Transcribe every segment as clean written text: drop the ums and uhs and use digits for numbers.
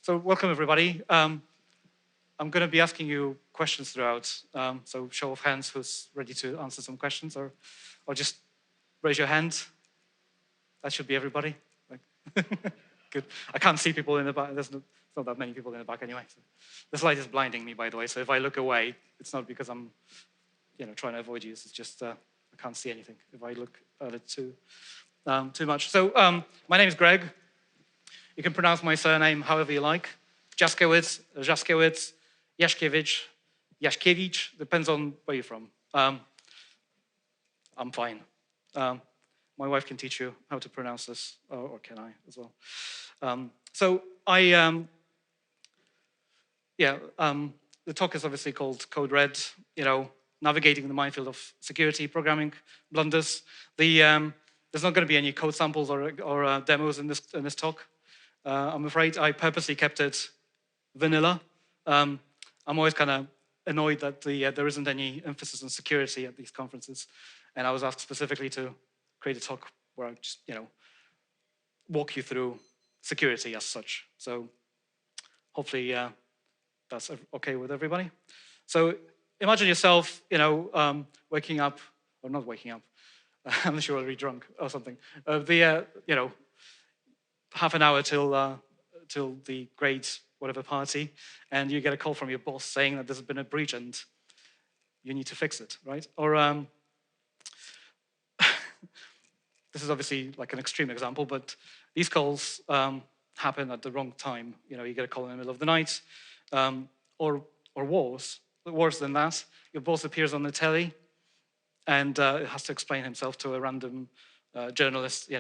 So welcome, everybody. I'm going to be asking you questions throughout. So show of hands who's ready to answer some questions, or just raise your hand. That should be everybody. Good. I can't see people in the back. There's not that many people in the back anyway. So this light is blinding me, by the way. So if I look away, it's not because I'm trying to avoid you. It's just I can't see anything if I look at it too much. So my name is Gregg. You can pronounce my surname however you like. Jaskiewicz, Jaskiewicz, Jaskiewicz, depends on where you're from. I'm fine. My wife can teach you how to pronounce this, or can I as well? So the talk is obviously called Code Red, navigating the minefield of security programming blunders. There's not going to be any code samples or demos in this talk. I'm afraid I purposely kept it vanilla. I'm always kind of annoyed that there isn't any emphasis on security at these conferences. And I was asked specifically to create a talk where I just, walk you through security as such. So hopefully that's okay with everybody. So imagine yourself, waking up, or not waking up, unless you're already drunk or something. Half an hour till the great whatever party, and you get a call from your boss saying that there's been a breach and you need to fix it, right? Or this is obviously like an extreme example, but these calls happen at the wrong time. You get a call in the middle of the night, or worse than that. Your boss appears on the telly and has to explain himself to a random journalist,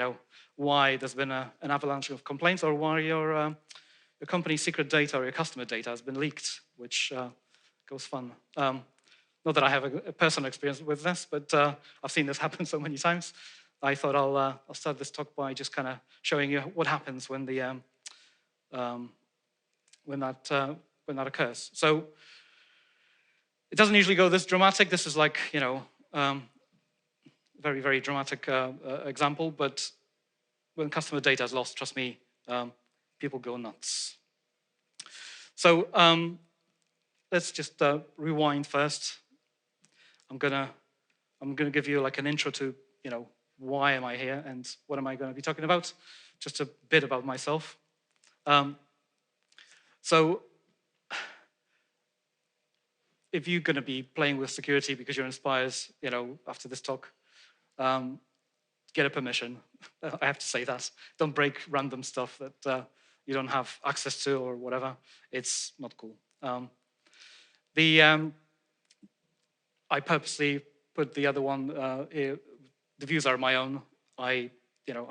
why there's been an avalanche of complaints, or why your company's secret data or your customer data has been leaked, which goes fun. Not that I have a personal experience with this, but I've seen this happen so many times. I thought I'll start this talk by just kind of showing you what happens when that occurs. So it doesn't usually go this dramatic. This is like very, very dramatic example, but when customer data is lost, trust me, people go nuts. So let's just rewind first. I'm gonna give you like an intro to why am I here and what am I going to be talking about. Just a bit about myself. So if you're going to be playing with security because you're inspired, after this talk, get a permission. I have to say that. Don't break random stuff that you don't have access to or whatever. It's not cool. I purposely put the other one here. The views are my own. I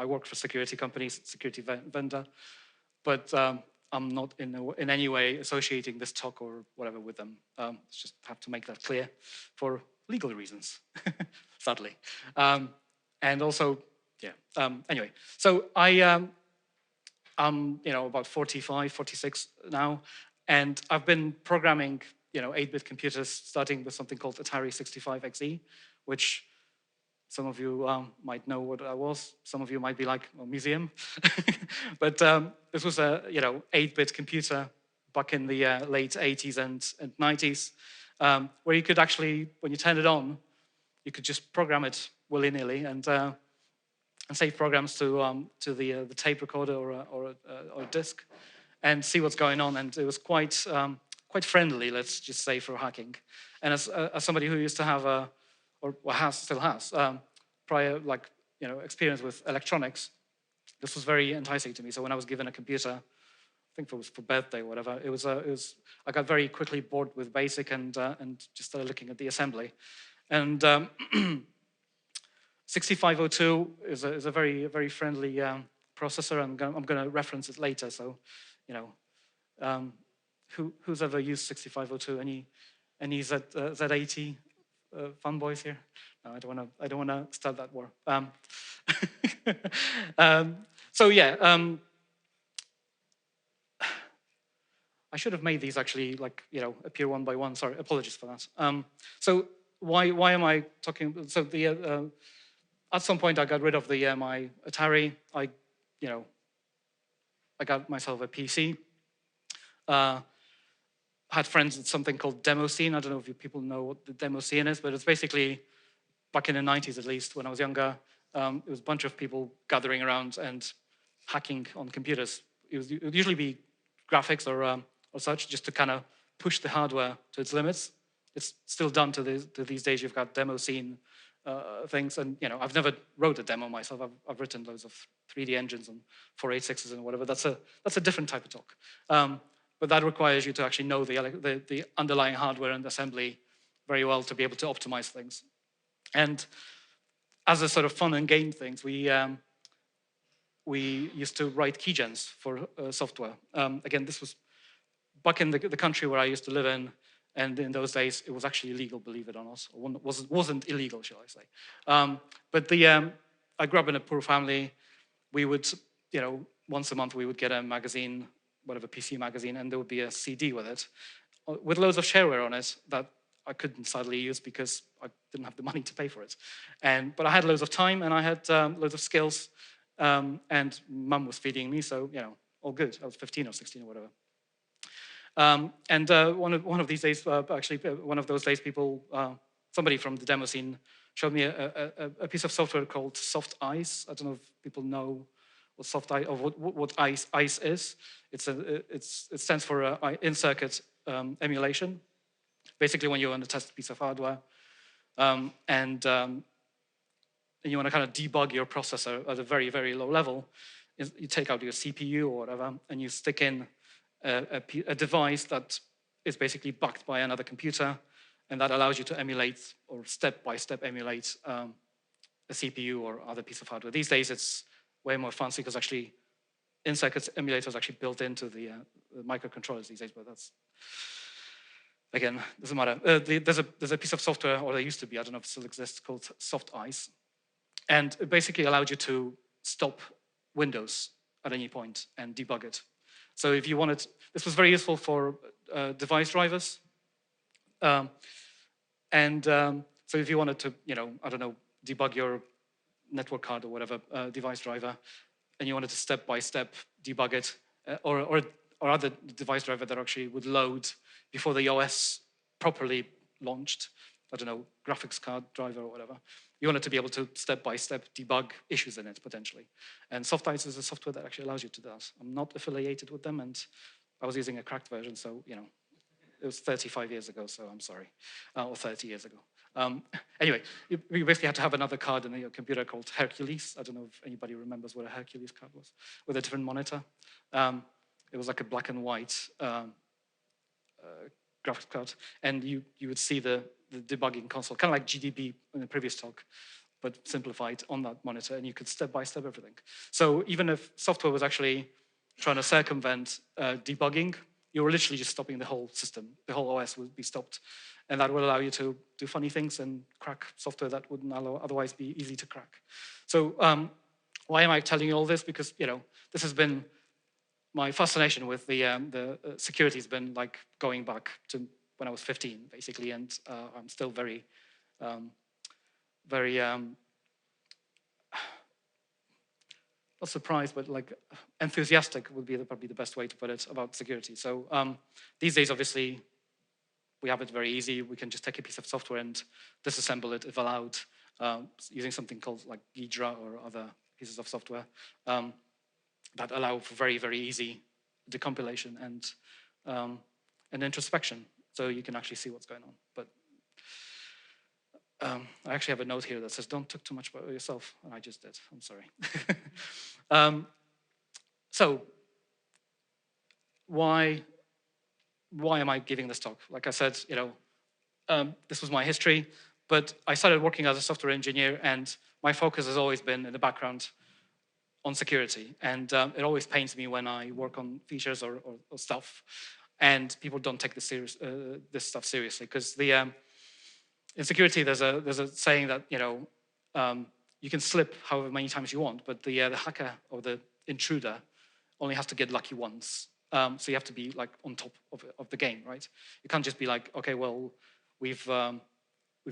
work for security companies, security vendor, but I'm not in any way associating this talk or whatever with them. Just have to make that clear for legal reasons, sadly. And also, anyway, so I'm about 45, 46 now, and I've been programming 8-bit computers, starting with something called Atari 65XE, which some of you might know what that was. Some of you might be like, well, museum. But this was a 8-bit computer back in the late 80s and 90s, where you could actually, when you turned it on, you could just program it willy-nilly and save programs to the tape recorder or a disc and see what's going on. And it was quite friendly, let's just say, for hacking. And as somebody who used to have still has prior experience with electronics, this was very enticing to me. So when I was given a computer, I think it was for birthday or whatever, it was I got very quickly bored with BASIC and just started looking at the assembly. And 6502 is a very, very friendly processor. I'm going to reference it later. So, who's ever used 6502? Any Z80 fanboys here? No, I don't want to start that war. So yeah, I should have made these actually appear one by one. Sorry, apologies for that. So why am I talking? So at some point I got rid of my Atari. I got myself a PC, had friends at something called demo scene. I don't know if you people know what the demo scene is, but it's basically, back in the 90s at least, when I was younger, it was a bunch of people gathering around and hacking on computers. It would usually be graphics or such, just to kind of push the hardware to its limits. It's still done to these days. You've got demo scene things, and I've never wrote a demo myself. I've written loads of 3D engines and 486s and whatever. That's a different type of talk. But that requires you to actually know the underlying hardware and assembly very well to be able to optimize things. And as a sort of fun and game things, we used to write keygens for software. Again, this was back in the country where I used to live in, and in those days it was actually illegal, believe it or not. It wasn't illegal, shall I say? But I grew up in a poor family. We would, once a month we would get a magazine, whatever PC magazine, and there would be a CD with it, with loads of shareware on it that I couldn't sadly use because I didn't have the money to pay for it. But I had loads of time and I had loads of skills, and mum was feeding me, so all good. I was 15 or 16 or whatever. One of these days, actually, one of those days, somebody from the demo scene showed me a piece of software called Soft Ice. I don't know if people know what Soft Ice or what Ice is. It stands for in-circuit emulation. Basically, when you want to test a piece of hardware, and you want to kind of debug your processor at a very, very low level, you take out your CPU or whatever, and you stick in a device that is basically backed by another computer, and that allows you to emulate or step-by-step emulate a CPU or other piece of hardware. These days, it's way more fancy because actually in-circuit emulator is actually built into the microcontrollers these days, but that's, again, doesn't matter. There's a piece of software, or there used to be, I don't know if it still exists, called Soft Ice. And it basically allowed you to stop Windows at any point and debug it. So if you wanted, this was very useful for device drivers. So if you wanted to, I don't know, debug your network card or whatever device driver, and you wanted to step-by-step debug it, or other device driver that actually would load before the OS properly launched, I don't know, graphics card driver or whatever, you wanted to be able to step-by-step debug issues in it, potentially. And Soft Ice is a software that actually allows you to do that. I'm not affiliated with them, and I was using a cracked version, so, it was 35 years ago, so I'm sorry, or 30 years ago. Anyway, you basically had to have another card in your computer called Hercules. I don't know if anybody remembers what a Hercules card was, with a different monitor. It was like a black and white graphics card, and you would see the debugging console, kind of like GDB in the previous talk, but simplified on that monitor, and you could step-by-step everything. So even if software was actually trying to circumvent debugging, you were literally just stopping the whole system. The whole OS would be stopped, and that would allow you to do funny things and crack software that wouldn't otherwise be easy to crack. So why am I telling you all this? Because this has been my fascination with the security has been like going back to when I was 15, basically, and I'm still very, not surprised, but like enthusiastic would be probably the best way to put it about security. So these days, obviously, we have it very easy. We can just take a piece of software and disassemble it if allowed, using something called like Ghidra or other pieces of software that allow for very, very easy decompilation and introspection. So you can actually see what's going on. But I actually have a note here that says, don't talk too much about yourself. And I just did, I'm sorry. So why am I giving this talk? Like I said, this was my history, but I started working as a software engineer, and my focus has always been in the background on security. And it always pains me when I work on features or stuff, and people don't take this stuff seriously, because in security there's a saying that you can slip however many times you want, but the hacker or the intruder only has to get lucky once. So you have to be like on top of the game, right? You can't just be like, okay, well, we've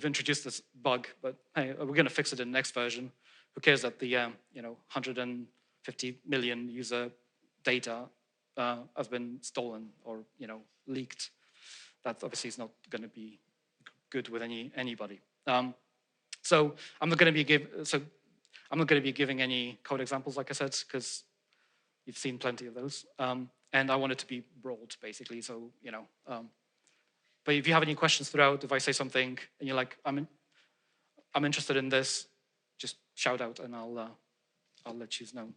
introduced this bug, but hey, we're going to fix it in the next version. Who cares that the 150 million user data has been stolen or leaked, that obviously is not going to be good with anybody. So I'm not going to be giving any code examples, like I said, because you've seen plenty of those. And I want it to be broad, basically. So but if you have any questions throughout, if I say something and you're like, I'm interested in this, just shout out and I'll let you know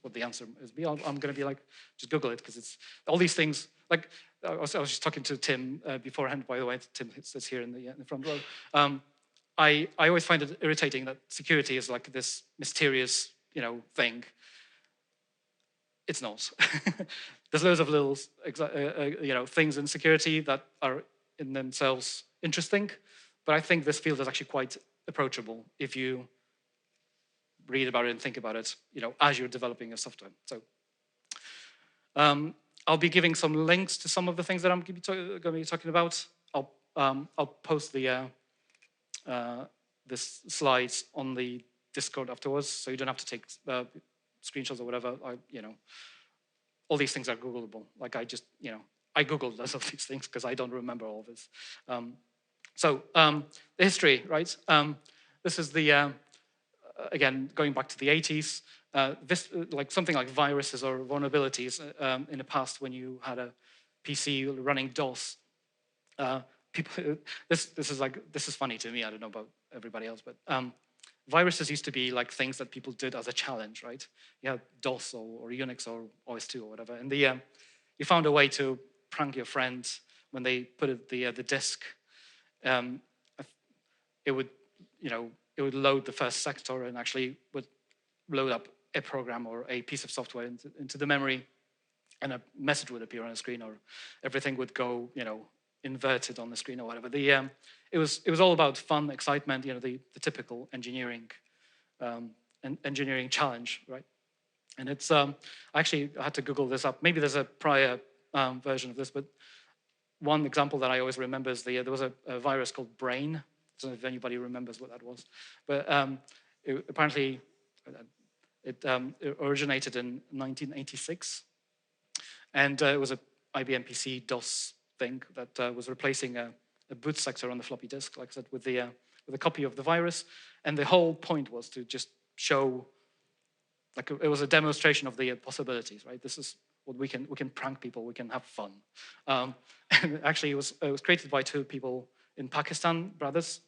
what the answer is. I'm going to be like, just Google it, because it's all these things. Like I was just talking to Tim beforehand, by the way. Tim sits here in the front row. I always find it irritating that security is like this mysterious thing. It's not. There's loads of little things in security that are in themselves interesting, but I think this field is actually quite approachable if you read about it and think about it, as you're developing your software. So I'll be giving some links to some of the things that I'm going to be talking about. I'll post the this slides on the Discord afterwards, so you don't have to take screenshots or whatever. All these things are Googleable. Like I just, I Googled lots of these things because I don't remember all of this. So the history, right? This is the again, going back to the 80s, this like something like viruses or vulnerabilities in the past when you had a PC running DOS. People, this is funny to me. I don't know about everybody else, but viruses used to be like things that people did as a challenge, right? You had DOS or Unix or OS2 or whatever, and you found a way to prank your friend when they put the disk. It would it would load the first sector and actually would load up a program or a piece of software into the memory, and a message would appear on the screen, or everything would go, inverted on the screen or whatever. It was all about fun, excitement, the typical engineering engineering challenge, right? And it's I actually had to Google this up. Maybe there's a prior version of this, but one example that I always remember is there was a virus called Brain. I don't know if anybody remembers what that was, but apparently it originated in 1986, and it was a IBM PC DOS thing that was replacing a boot sector on the floppy disk, like I said, with a copy of the virus, and the whole point was to just show, like it was a demonstration of the possibilities, right? This is what we can prank people, we can have fun. And actually, it was created by two people in Pakistan, brothers.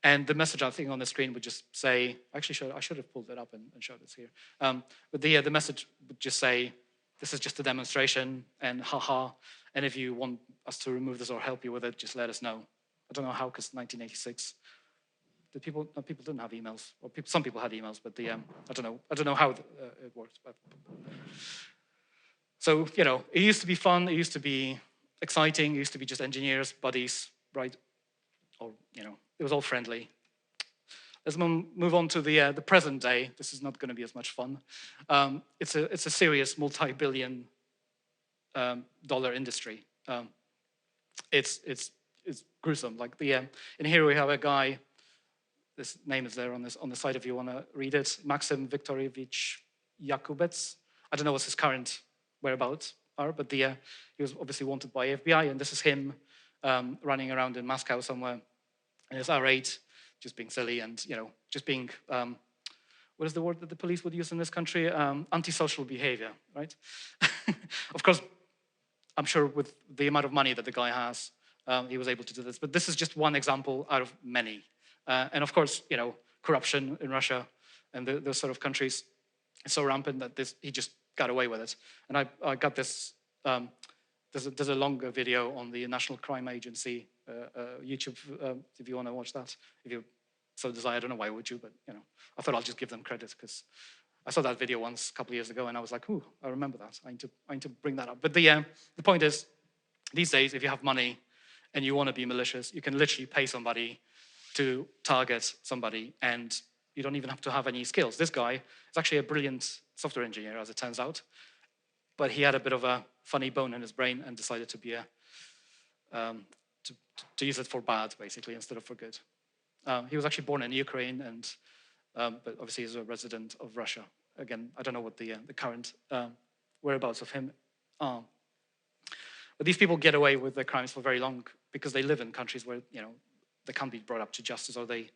And the message, I think, on the screen would just say, actually, I should have pulled it up and showed it here. But the message would just say, this is just a demonstration, and haha. And if you want us to remove this or help you with it, just let us know. I don't know how, because 1986, people didn't have emails, or some people had emails, but I don't know how it worked. But so it used to be fun, it used to be exciting, it used to be just engineers, buddies, right? Or it was all friendly. Let's move on to the present day. This is not going to be as much fun. It's a serious multi-billion dollar industry. It's gruesome. Like in here we have a guy. This name is there on the side if you want to read it. Maxim Viktorovich Jakubets. I don't know what his current whereabouts are, but he was obviously wanted by FBI, and this is him running around in Moscow somewhere. And it's R8, just being silly and, just being, what is the word that the police would use in this country? Antisocial behavior, right? Of course, I'm sure with the amount of money that the guy has, he was able to do this. But this is just one example out of many. And of course, corruption in Russia and those sort of countries is so rampant that he just got away with it. And I got this, there's a longer video on the National Crime Agency YouTube, if you want to watch that. If you so desire, I don't know why would you, but I thought I'll just give them credit because I saw that video once a couple of years ago and I was like, ooh, I remember that. I need to bring that up. But the point is, these days, if you have money and you want to be malicious, you can literally pay somebody to target somebody, and you don't even have to have any skills. This guy is actually a brilliant software engineer, as it turns out, but he had a bit of a funny bone in his brain and decided to be to use it for bad, basically, instead of for good. He was actually born in Ukraine, but obviously he's a resident of Russia. Again, I don't know what the current whereabouts of him are. But these people get away with their crimes for very long because they live in countries where, you know, they can't be brought up to justice, or the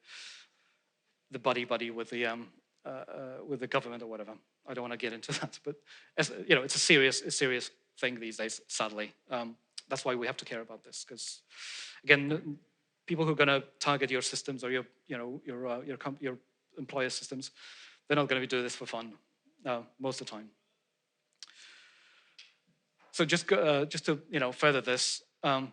buddy with the government or whatever. I don't want to get into that, but as, you know, it's a serious thing these days. Sadly, that's why we have to care about this, because again, people who are going to target your systems or your employer systems, they're not going to be doing this for fun most of the time. So just to, you know, further this, I'm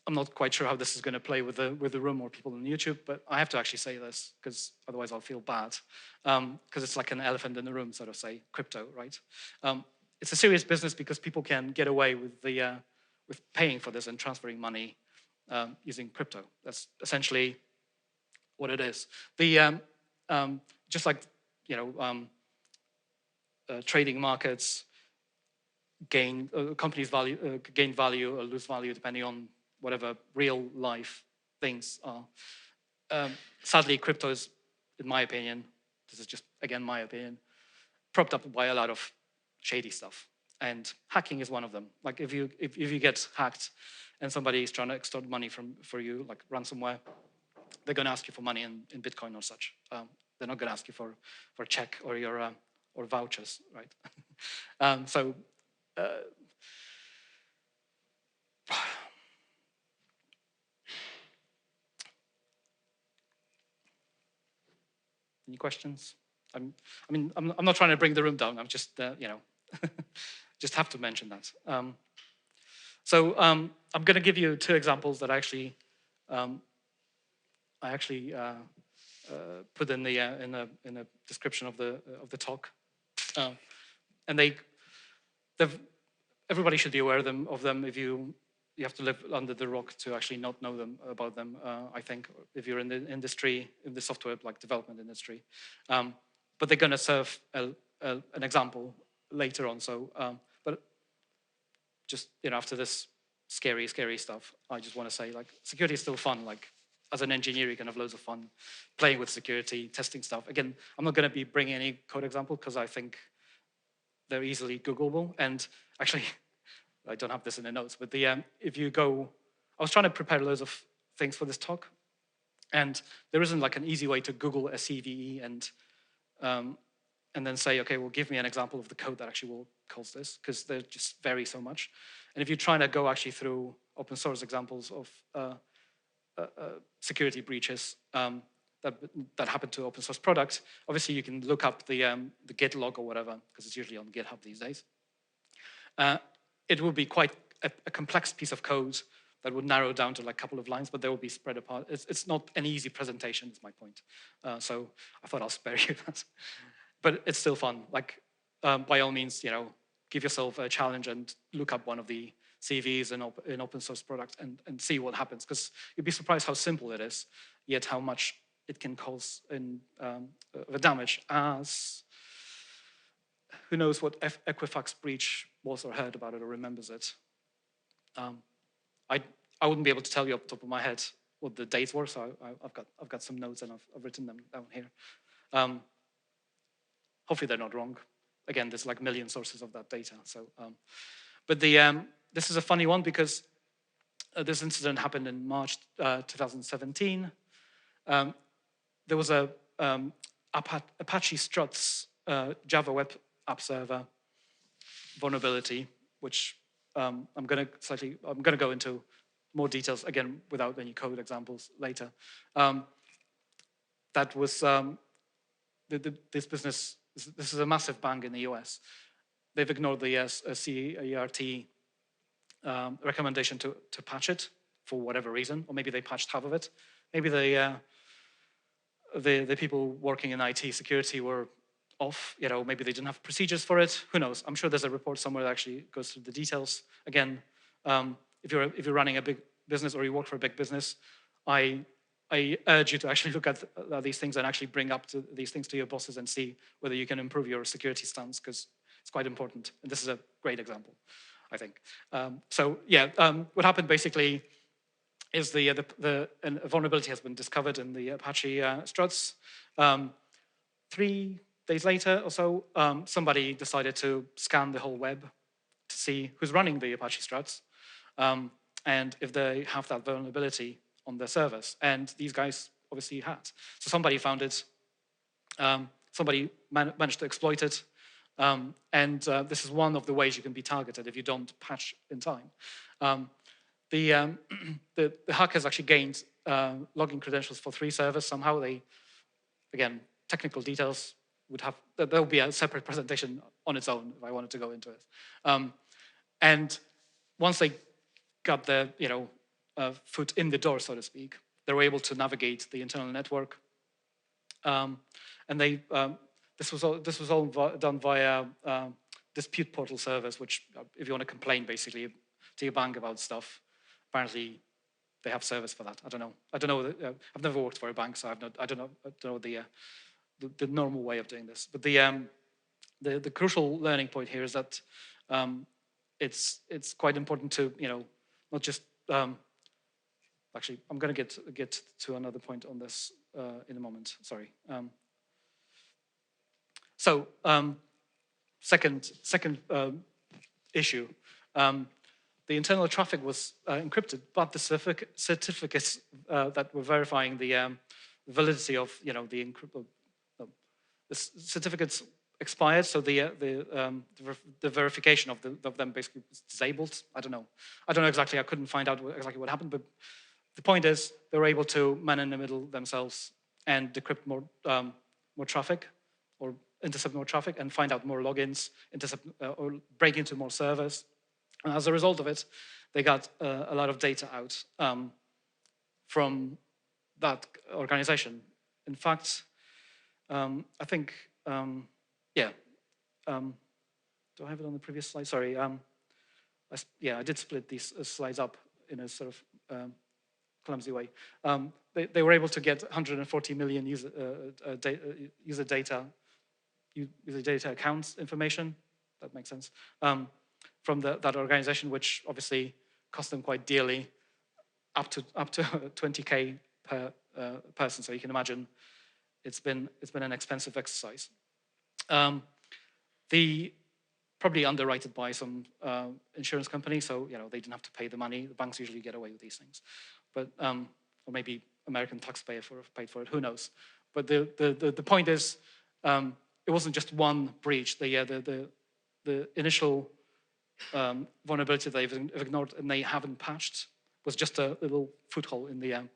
not quite sure how this is going to play with the room or people on YouTube, but I have to actually say this because otherwise I'll feel bad, because it's like an elephant in the room, sort of say, crypto, right? It's a serious business because people can get away with with paying for this and transferring money using crypto. That's essentially what it is. Just like, you know, trading markets gain companies gain value or lose value depending on whatever real life things are. Sadly, crypto is, in my opinion, this is just again my opinion, propped up by a lot of shady stuff, and hacking is one of them. Like if you get hacked and somebody is trying to extort money for you, like ransomware, they're going to ask you for money in Bitcoin or such. They're not going to ask you for a check or your or vouchers, right? Any questions? I'm not trying to bring the room down. I'm just, you know, just have to mention that. I'm going to give you two examples that I actually put in the description of the talk, and everybody should be aware of them. If you have to live under the rock to actually not know about them. I think if you're in the industry, in the software like development industry, but they're going to serve an example later on. So, but just, you know, after this scary stuff, I just want to say, like, security is still fun. Like, as an engineer, you can have loads of fun playing with security, testing stuff. Again, I'm not going to be bringing any code example because I think they're easily Googleable. And actually, I don't have this in the notes, but if you go, I was trying to prepare loads of things for this talk, and there isn't like an easy way to Google a CVE and then say, okay, well, give me an example of the code that actually will cause this, because they just vary so much. And if you're trying to go actually through open source examples of security breaches that happen to open source products, obviously you can look up the Git log or whatever, because it's usually on GitHub these days. It will be quite a complex piece of code that would narrow down to like a couple of lines, but they will be spread apart. It's not an easy presentation, is my point. So I thought I'll spare you that. But it's still fun. Like, by all means, you know, give yourself a challenge and look up one of the CVs in open source products and see what happens, because you'd be surprised how simple it is, yet how much it can cause in the damage. As who knows what Equifax breach was or heard about it or remembers it. I wouldn't be able to tell you off the top of my head what the dates were, so I've got some notes and I've written them down here. Hopefully they're not wrong. Again, there's like a million sources of that data. So, but this is a funny one because this incident happened in March 2017. There was a Apache Struts Java Web App Server vulnerability, which I'm going to go into more details again without any code examples later. That was this business. This is a massive bank in the US. They've ignored the CERT recommendation to patch it for whatever reason, or maybe they patched half of it. Maybe the people working in IT security were off. You know, maybe they didn't have procedures for it. Who knows? I'm sure there's a report somewhere that actually goes through the details. Again, if you're running a big business or you work for a big business, I urge you to actually look at these things and actually bring up these things to your bosses and see whether you can improve your security stance, because it's quite important. And this is a great example, I think. What happened basically is a vulnerability has been discovered in the Apache struts. 3 days later or so, somebody decided to scan the whole web to see who's running the Apache struts and if they have that vulnerability on their servers. And these guys obviously had. So somebody found it, somebody managed to exploit it, and this is one of the ways you can be targeted if you don't patch in time. The hackers actually gained login credentials for 3 servers. Somehow they, again, technical details would have, there'll be a separate presentation on its own if I wanted to go into it. And once they got their foot in the door, so to speak, they were able to navigate the internal network. And they this was all done via dispute portal servers, which, if you want to complain basically to your bank about stuff, apparently they have service for that. I don't know. I've never worked for a bank, so I don't know the normal way of doing this. But the crucial learning point here is that it's quite important to not just actually, I'm going to get to another point on this in a moment. Sorry. So second issue, the internal traffic was encrypted, but the certificates that were verifying the validity of the certificates expired, so the verification of them basically was disabled. I don't know exactly. I couldn't find out exactly what happened, but the point is they were able to man in the middle themselves and decrypt more traffic, or intercept more traffic, and find out more logins, intercept or break into more servers. And as a result of it, they got a lot of data out from that organization. In fact, I think, yeah. Do I have it on the previous slide? Sorry. I did split these slides up in a sort of clumsy way. They were able to get 140 million user data accounts information. That makes sense. From that organization, which obviously cost them quite dearly, up to 20K per person. So you can imagine it's been an expensive exercise. Probably underwritten by some insurance company, so they didn't have to pay the money. The banks usually get away with these things, but or maybe American taxpayer paid for it. Who knows? But the point is, it wasn't just one breach. The initial vulnerability they've ignored and they haven't patched was just a little foothold in the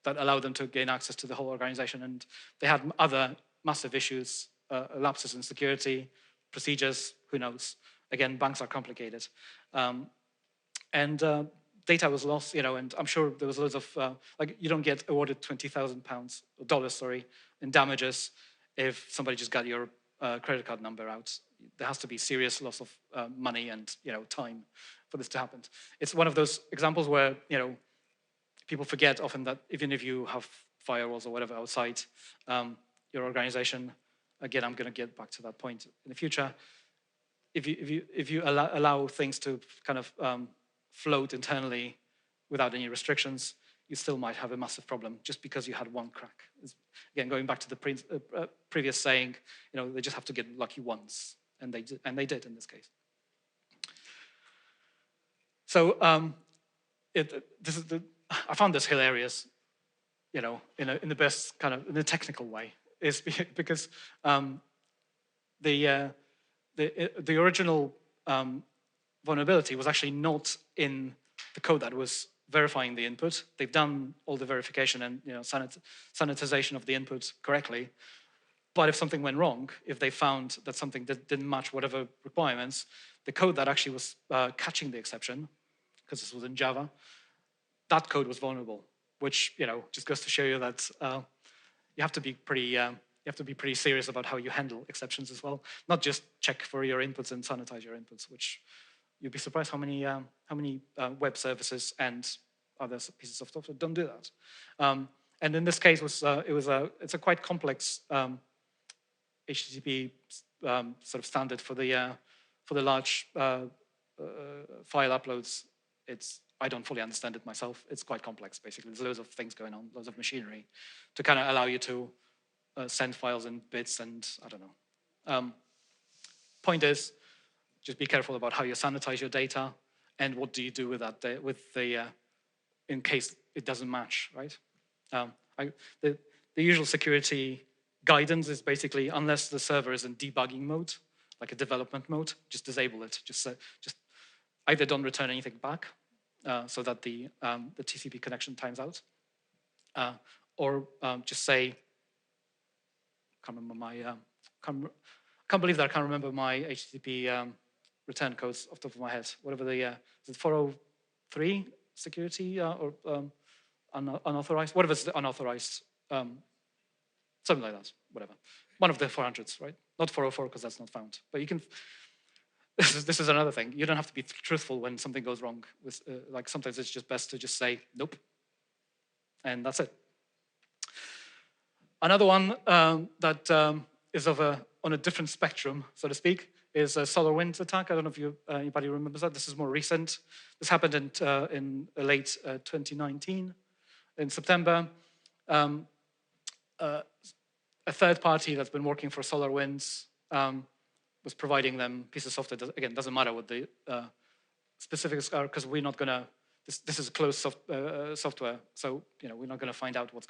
that allowed them to gain access to the whole organization. And they had other massive issues, lapses in security, procedures, who knows? Again, banks are complicated. And data was lost, and I'm sure there was loads of, you don't get awarded $20,000, sorry, in damages if somebody just got your credit card number out. There has to be serious loss of money and time for this to happen. It's one of those examples where people forget often that even if you have firewalls or whatever outside your organization, again, I'm going to get back to that point in the future. If you allow things to kind of float internally without any restrictions, you still might have a massive problem just because you had one crack. Again, going back to the previous saying, they just have to get lucky once, and they did in this case. So I found this hilarious, in the best kind of in a technical way, is because the original vulnerability was actually not in the code that was verifying the input. They've done all the verification and sanitization of the input correctly. But if something went wrong, if they found that something didn't match whatever requirements, the code that actually was catching the exception, because this was in Java, that code was vulnerable, which just goes to show you that you have to be pretty serious about how you handle exceptions as well. Not just check for your inputs and sanitize your inputs, which you'd be surprised how many web services and other pieces of software don't do that. And in this case, it's a quite complex HTTP sort of standard for the large file uploads. I don't fully understand it myself. It's quite complex, basically. There's loads of things going on, loads of machinery to kind of allow you to send files in bits and I don't know. Point is, just be careful about how you sanitize your data and what do you do with that in case it doesn't match, right? The usual security guidance is basically, unless the server is in debugging mode, like a development mode, just disable it. Just either don't return anything back so that the TCP connection times out, or just say, can't remember my, can't believe that I can't remember my HTTP return codes off the top of my head. Whatever the, is it 403 security or unauthorized? Whatever is the unauthorized, something like that, whatever. One of the 400s, right? Not 404 because that's not found. But you can, this is another thing. You don't have to be truthful when something goes wrong. With, like sometimes it's just best to just say, nope. And that's it. Another one that is on a different spectrum, so to speak, is a SolarWinds attack. I don't know if anybody remembers that. This is more recent. This happened in late 2019, in September. A third party that's been working for SolarWinds was providing them pieces of software. Again, doesn't matter what the specifics are because we're not gonna. This is closed software, so we're not gonna find out what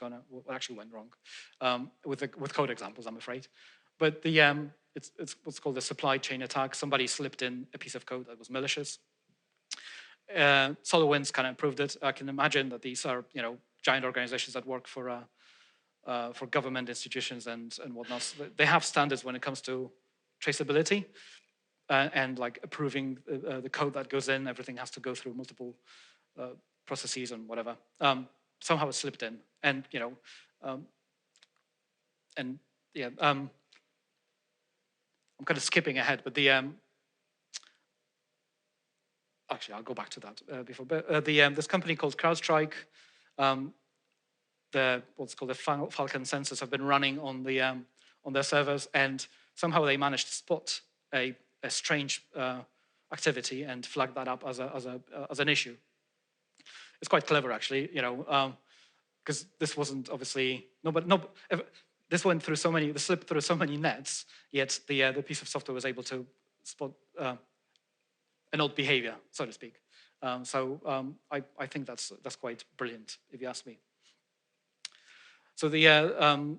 actually went wrong with code examples, I'm afraid. But it's what's called a supply chain attack. Somebody slipped in a piece of code that was malicious. SolarWinds kind of proved it. I can imagine that these are giant organizations that work for government institutions and whatnot. They have standards when it comes to traceability and like approving the code that goes in. Everything has to go through multiple processes and whatever. Somehow it slipped in, and I'm kind of skipping ahead, but actually I'll go back to that before. But this company called CrowdStrike, what's called the Falcon sensors have been running on their servers, and somehow they managed to spot a strange activity and flag that up as an issue. It's quite clever, actually, because this wasn't obviously this went through so many, this slipped through so many nets, yet the piece of software was able to spot an odd behavior, so to speak. I think that's quite brilliant, if you ask me. So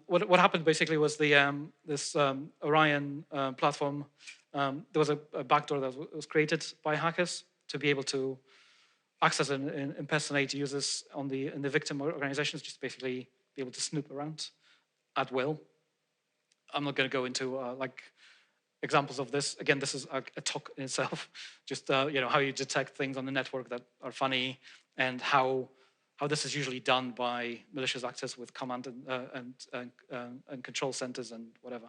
what happened basically was this Orion platform. There was a backdoor that was created by hackers to be able to access and impersonate users in the victim organizations, just basically be able to snoop around at will. I'm not going to go into examples of this. Again, this is a talk in itself. Just how you detect things on the network that are funny, and how this is usually done by malicious actors with command and control centers and whatever.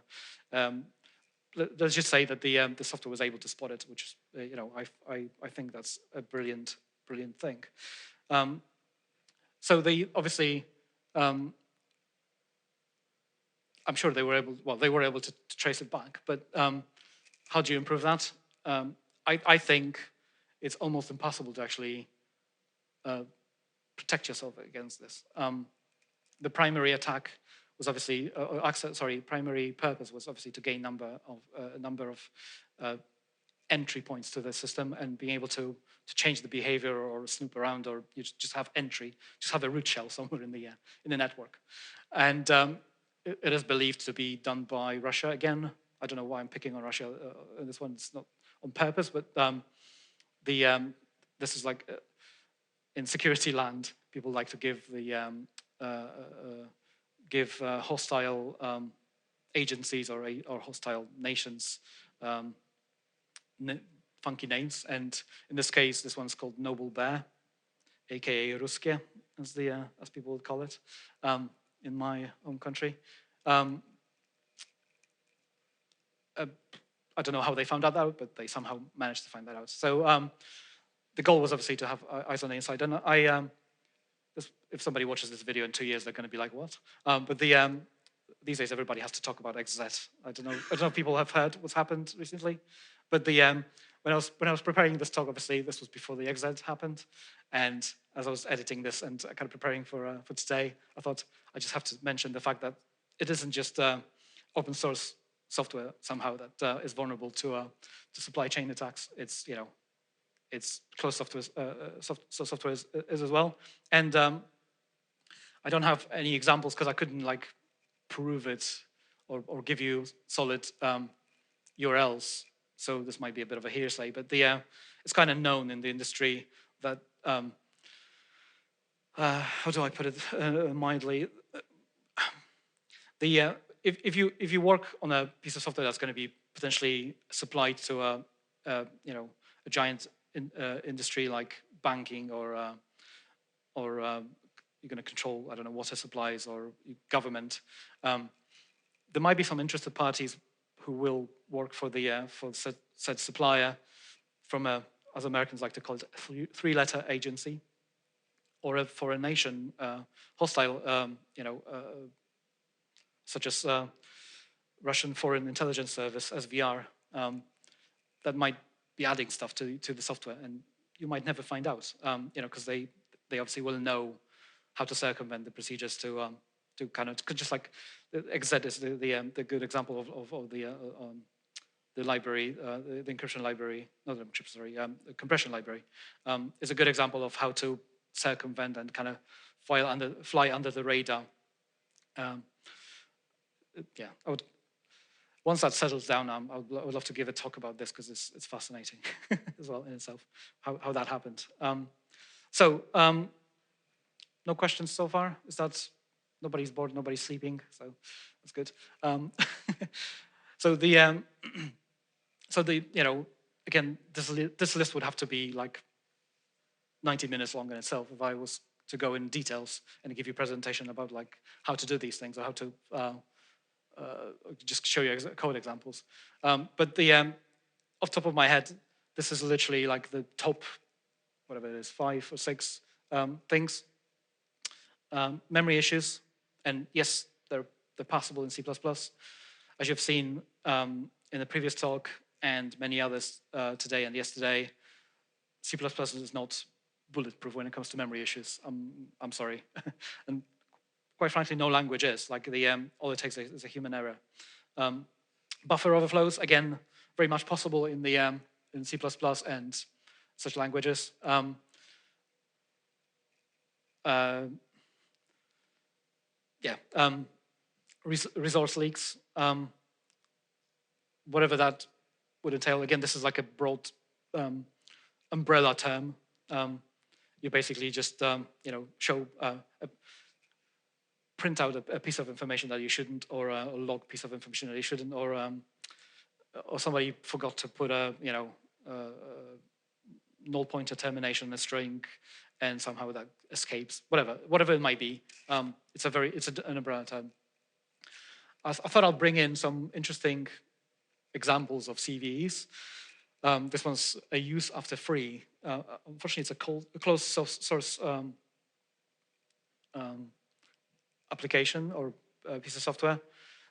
Let's just say that the software was able to spot it, which I think that's a brilliant thing. So they obviously. I'm sure they were able to trace it back, but how do you improve that? I think it's almost impossible to actually protect yourself against this. The primary attack was obviously, primary purpose was obviously to gain a number of entry points to the system and being able to change the behavior or snoop around, or you just have entry, just have a root shell somewhere in the network. And it is believed to be done by Russia again. I don't know why I'm picking on Russia in this one. It's not on purpose, but this is like in security land, people like to give hostile agencies or hostile nations funky names. And in this case, this one's called Noble Bear, aka Ruske, as people would call it. In my home country. I don't know how they found that out, but they somehow managed to find that out. So the goal was obviously to have eyes on the inside. And if somebody watches this video in 2 years, they're going to be like, what? But these days, everybody has to talk about XZ. I don't know if people have heard what's happened recently. But when I was preparing this talk, obviously, this was before the XZ happened. And as I was editing this and kind of preparing for today, I thought I just have to mention the fact that it isn't just open source software somehow that is vulnerable to supply chain attacks. It's it's closed software, software is as well. And I don't have any examples because I couldn't like prove it or give you solid URLs. So this might be a bit of a hearsay, but it's kind of known in the industry that how do I put it mildly? If you work on a piece of software that's going to be potentially supplied to a giant industry like banking or you're going to control, I don't know, water supplies or government, there might be some interested parties who will work for the said supplier from a, as Americans like to call it, a three-letter agency, or a foreign nation hostile, such as Russian Foreign Intelligence Service (SVR), that might be adding stuff to the software, and you might never find out, because they obviously will know how to circumvent the procedures to kind of, just like XZ is the good example of the library, the encryption library, not encryption, sorry, the compression library, is a good example of how to circumvent and kind of fly under the radar. Yeah, once that settles down, I would love to give a talk about this because it's fascinating as well in itself, how that happened. No questions so far? Is that, nobody's bored, nobody's sleeping, so that's good. Again, this list would have to be like 90 minutes long in itself if I was to go in details and give you a presentation about like how to do these things or how to just show you code examples. But off the top of my head, this is literally like the top, whatever it is, 5 or 6 things. Memory issues, and yes, they're possible in C++. As you've seen in the previous talk and many others today and yesterday, C++ is not bulletproof when it comes to memory issues. I'm sorry, and quite frankly, no language is. Like all it takes is a human error. Buffer overflows, again, very much possible in the in C++ and such languages. Resource leaks, whatever that would entail. Again, this is like a broad umbrella term. You basically just show print out a piece of information that you shouldn't, or a log piece of information that you shouldn't, or somebody forgot to put a null pointer termination in a string, and somehow that escapes. Whatever it might be. It's an umbrella term. I thought I'll bring in some interesting examples of CVEs. This one's a use after free. Unfortunately, it's a closed source application or piece of software.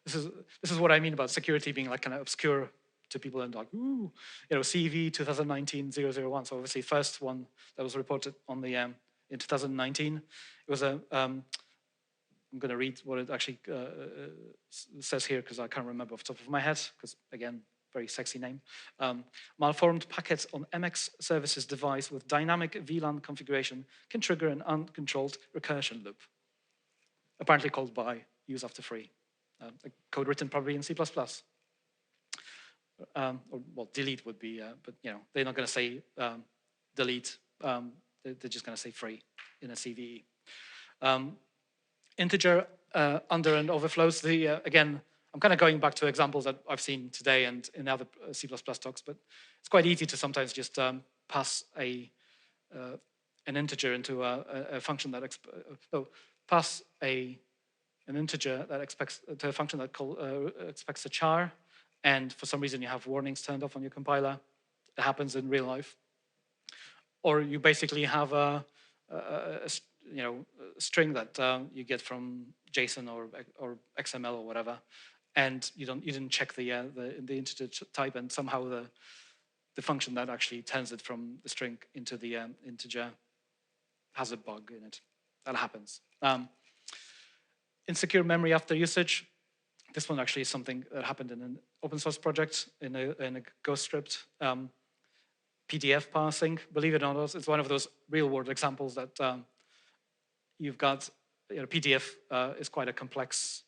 This is what I mean about security being like kind of obscure to people and like, ooh, CV 2019-001. So obviously, first one that was reported on the in 2019. It was a I'm going to read what it actually says here because I can't remember off the top of my head. Because again, very sexy name. Malformed packets on MX services device with dynamic VLAN configuration can trigger an uncontrolled recursion loop, apparently called by use after free. A code written probably in C++. Or well, delete would be, but they're not going to say delete. They're just going to say free in a CVE. Integer under and overflows. Again, I'm kind of going back to examples that I've seen today and in other C++ talks, but it's quite easy to sometimes just pass an integer into a function that pass an integer that expects to a function that expects a char, and for some reason you have warnings turned off on your compiler. It happens in real life. Or you basically have a string that you get from JSON or XML or whatever, and you didn't check the integer type, and somehow the function that actually turns it from the string into the integer has a bug in it. That happens. Insecure memory after usage. This one actually is something that happened in an open source project in a Go script. PDF parsing, believe it or not, it's one of those real world examples that you've got, PDF is quite a complex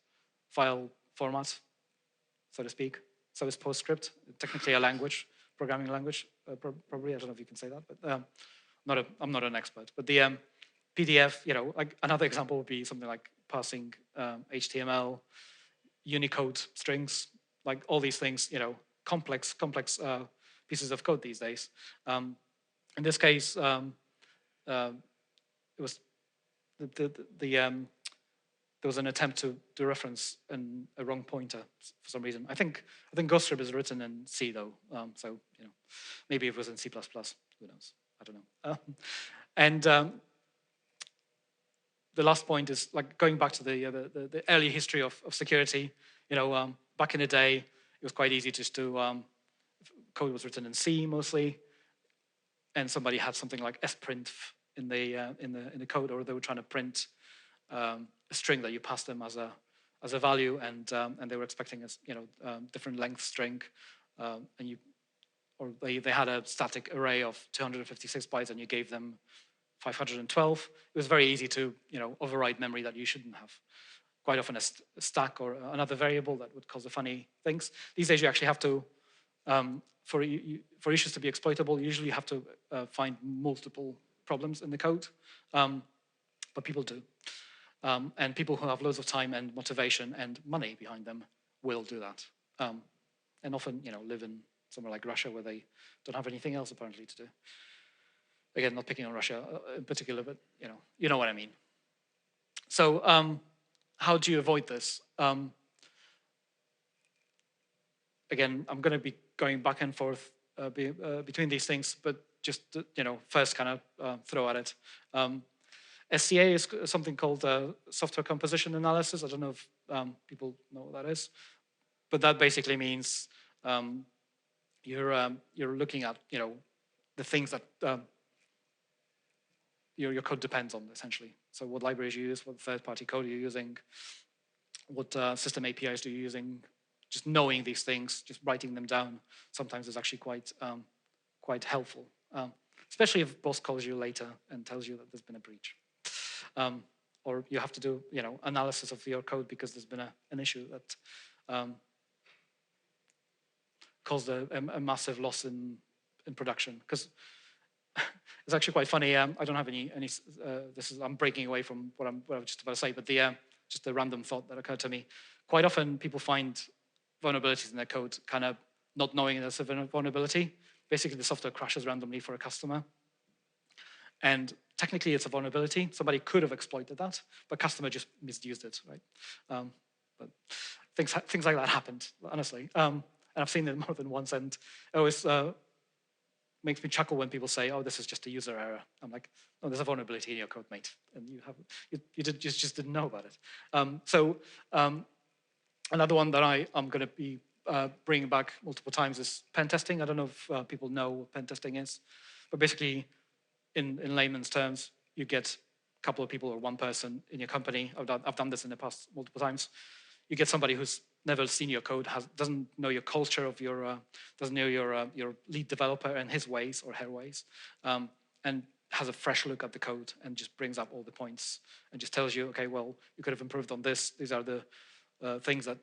file format, so to speak. So is PostScript, technically a language, programming language, probably. I don't know if you can say that, but I'm not an expert. But the PDF, like another example would be something like parsing HTML, Unicode strings, like all these things, complex pieces of code these days. In this case, it was there was an attempt to reference a wrong pointer for some reason. I think GhostScript is written in C though, so maybe it was in C++. Who knows? I don't know. And the last point is like going back to the early history of security. Back in the day, it was quite easy just to code was written in C mostly, and somebody had something like sprint in the code, or they were trying to print a string that you passed them as a value, and they were expecting a different length string, or they had a static array of 256 bytes, and you gave them 512. It was very easy to override memory that you shouldn't have. Quite often a stack or another variable that would cause the funny things. These days you actually have to, for issues to be exploitable, you usually have to find multiple problems in the code, but people do. And people who have loads of time and motivation and money behind them will do that. And often, live in somewhere like Russia where they don't have anything else apparently to do. Again, not picking on Russia in particular, but you know what I mean. So how do you avoid this? Again, I'm going to be going back and forth between these things, but just first kind of throw at it. SCA is something called software composition analysis. I don't know if people know what that is, but that basically means you're looking at the things that your code depends on, essentially. So what libraries you use, what third-party code you're using, what system APIs are you using. Just knowing these things, just writing them down, sometimes is actually quite helpful, especially if boss calls you later and tells you that there's been a breach. Or you have to do analysis of your code because there's been an issue that caused a massive loss in production. Because it's actually quite funny. I don't have any. I'm breaking away from what I was just about to say, but just a random thought that occurred to me. Quite often, people find vulnerabilities in their code, kind of not knowing there's a vulnerability. Basically, the software crashes randomly for a customer, and technically, it's a vulnerability. Somebody could have exploited that, but customer just misused it, right? But things like that happened, honestly, and I've seen it more than once, and it always makes me chuckle when people say, "Oh, this is just a user error." I'm like, "No, there's a vulnerability in your code, mate, and you just didn't know about it." Another one that I'm going to be bringing back multiple times is pen testing. I don't know if people know what pen testing is, but basically, in layman's terms, you get a couple of people or one person in your company. I've done this in the past multiple times. You get somebody who's never seen your code, doesn't know your culture of doesn't know your lead developer and his ways or her ways, and has a fresh look at the code and just brings up all the points and just tells you, okay, well, you could have improved on this. These are the things that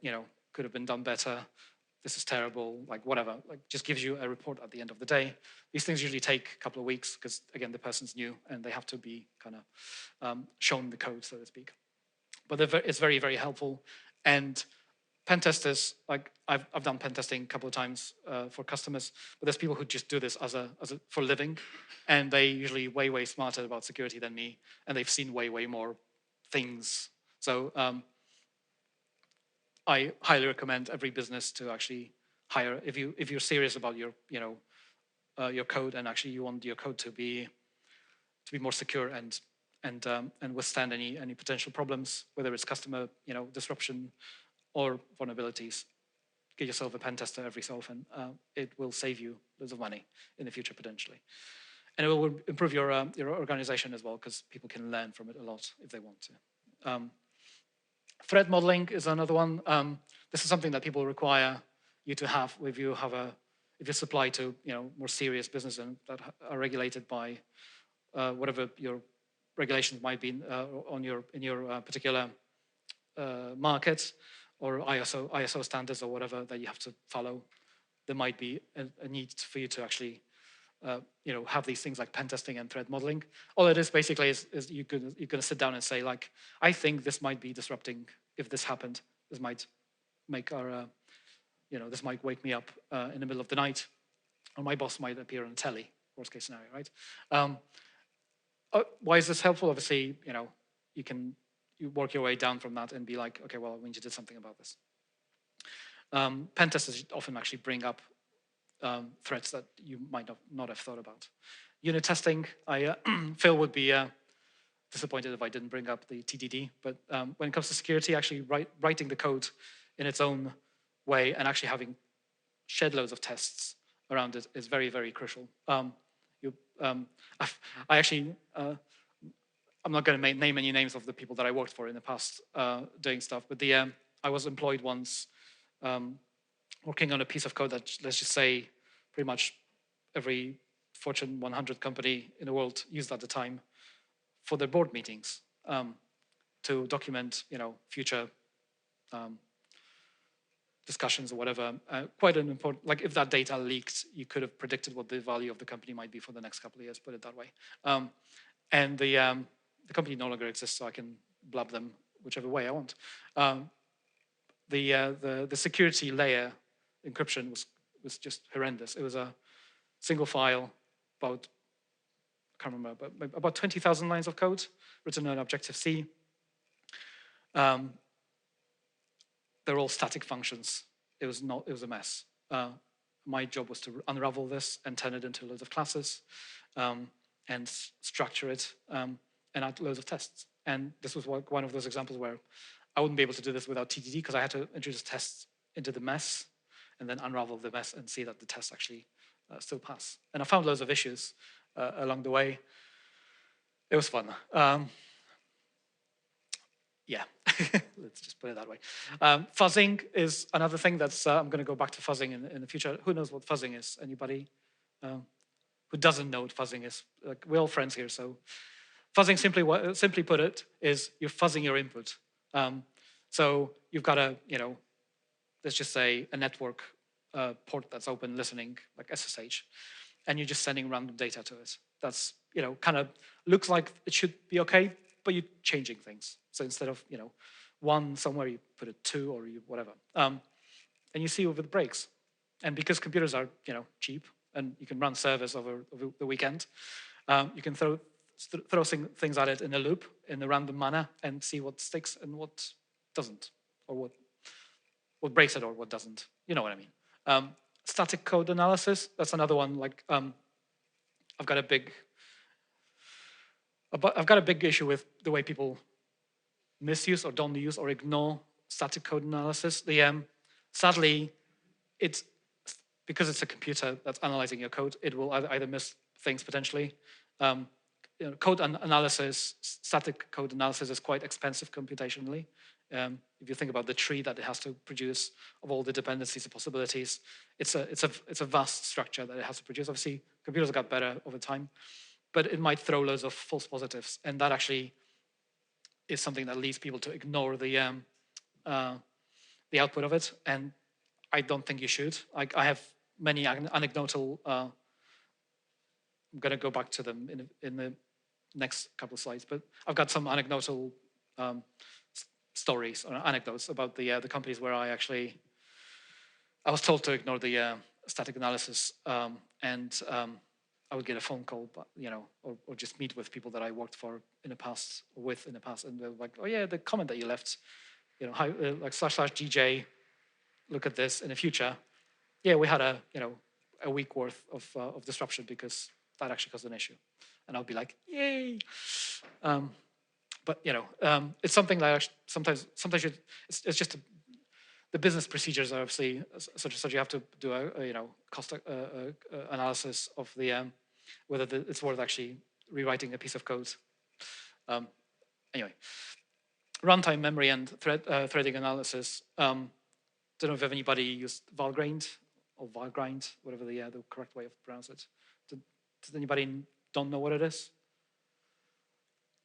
could have been done better. This is terrible, like whatever. Like just gives you a report at the end of the day. These things usually take a couple of weeks because again the person's new and they have to be kind of shown the code, so to speak. But it's very, very helpful. And pen testers, like I've done pen testing a couple of times for customers, but there's people who just do this for a living, and they usually way smarter about security than me, and they've seen way more things. So I highly recommend every business to actually hire, if you're serious about your code and actually you want your code to be more secure and withstand any potential problems, whether it's customer disruption or vulnerabilities. Get yourself a pen tester every so often. It will save you loads of money in the future potentially, and it will improve your organization as well because people can learn from it a lot if they want to. Threat modeling is another one. this is something that people require you to have if you supply to more serious business and that are regulated by whatever your regulations might be in your particular market, or ISO standards or whatever that you have to follow. There might be a need for you to actually have these things like pen testing and threat modeling. All it is basically is you're gonna sit down and say, like, I think this might be disrupting. If this happened, this might make our this might wake me up in the middle of the night, or my boss might appear on the telly. Worst case scenario, right? Why is this helpful? Obviously, you work your way down from that and be like, okay, well, we need to do something about this. Pen testers often actually bring up threats that you might not have thought about. Unit testing, Phil would be disappointed if I didn't bring up the TDD, but when it comes to security, actually writing the code in its own way and actually having shed loads of tests around it is very, very crucial. I'm not going to name any names of the people that I worked for in the past doing stuff, but I was employed once working on a piece of code that, let's just say, pretty much every Fortune 100 company in the world used at the time for their board meetings to document, future discussions or whatever. Quite an important, like if that data leaked, you could have predicted what the value of the company might be for the next couple of years, put it that way. And the company no longer exists, so I can blab them whichever way I want. The security layer encryption was just horrendous. It was a single file, I can't remember, but about 20,000 lines of code written on Objective-C. They're all static functions. It was a mess. My job was to unravel this and turn it into loads of classes and structure it and add loads of tests. And this was one of those examples where I wouldn't be able to do this without TDD because I had to introduce tests into the mess and then unravel the mess and see that the tests actually still pass. And I found loads of issues along the way. It was fun. Yeah, let's just put it that way. Fuzzing is another thing that's, I'm going to go back to fuzzing in the future. Who knows what fuzzing is? Anybody who doesn't know what fuzzing is? Like, we're all friends here, so fuzzing, simply put it, is you're fuzzing your input. So you've got let's just say a network port that's open listening, like SSH, and you're just sending random data to it. That's, kind of looks like it should be okay, but you're changing things. So instead of, 1 somewhere, you put a 2 or whatever. And you see if it breaks. And because computers are, cheap and you can run servers over the weekend, you can throw things at it in a loop, in a random manner, and see what sticks and what doesn't, or what breaks it or what doesn't. You know what I mean. Static code analysis, that's another one. Like, I've got a big issue with the way people misuse or don't use or ignore static code analysis. Sadly, because it's a computer that's analyzing your code, it will either miss things potentially. Code analysis, static code analysis is quite expensive computationally. If you think about the tree that it has to produce of all the dependencies and possibilities, it's a vast structure that it has to produce. Obviously, computers got better over time, but it might throw loads of false positives, and that actually is something that leads people to ignore the output of it. And I don't think you should. I have many anecdotal. I'm going to go back to them in the next couple of slides, but I've got some anecdotal stories or anecdotes about the companies where I was told to ignore the static analysis, and I would get a phone call, but or just meet with people that I worked for in the past, and they're like, "Oh yeah, the comment that you left, how, like //GJ, look at this in the future." Yeah, we had a week worth of disruption because that actually caused an issue, and I'll be like, "Yay!" But it's something that sometimes it's just the business procedures are obviously such you have to do a cost analysis of the whether it's worth actually rewriting a piece of code. Anyway, runtime memory and threading analysis. don't know if anybody used Valgrind or Valgrind, whatever the correct way of pronounce it. Does anybody don't know what it is?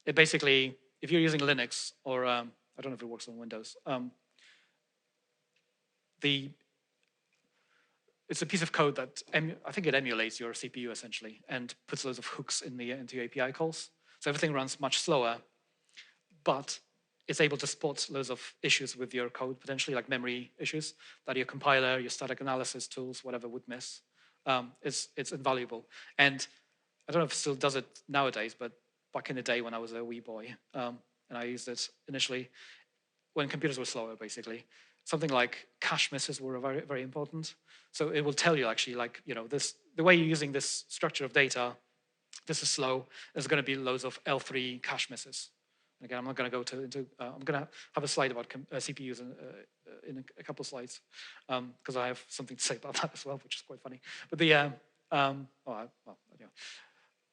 It basically, if you're using Linux or I don't know if it works on Windows, it's a piece of code that I think it emulates your CPU essentially and puts loads of hooks into your API calls. So everything runs much slower, but it's able to spot loads of issues with your code, potentially like memory issues that your compiler, your static analysis tools, whatever would miss. It's invaluable. And I don't know if it still does it nowadays, but back in the day when I was a wee boy, and I used it initially when computers were slower, basically. Something like cache misses were very, very important. So it will tell you actually, like, the way you're using this structure of data, this is slow. There's going to be loads of L3 cache misses. And again, I'm not going to go into. I'm going to have a slide about CPUs in a couple of slides because I have something to say about that as well, which is quite funny. But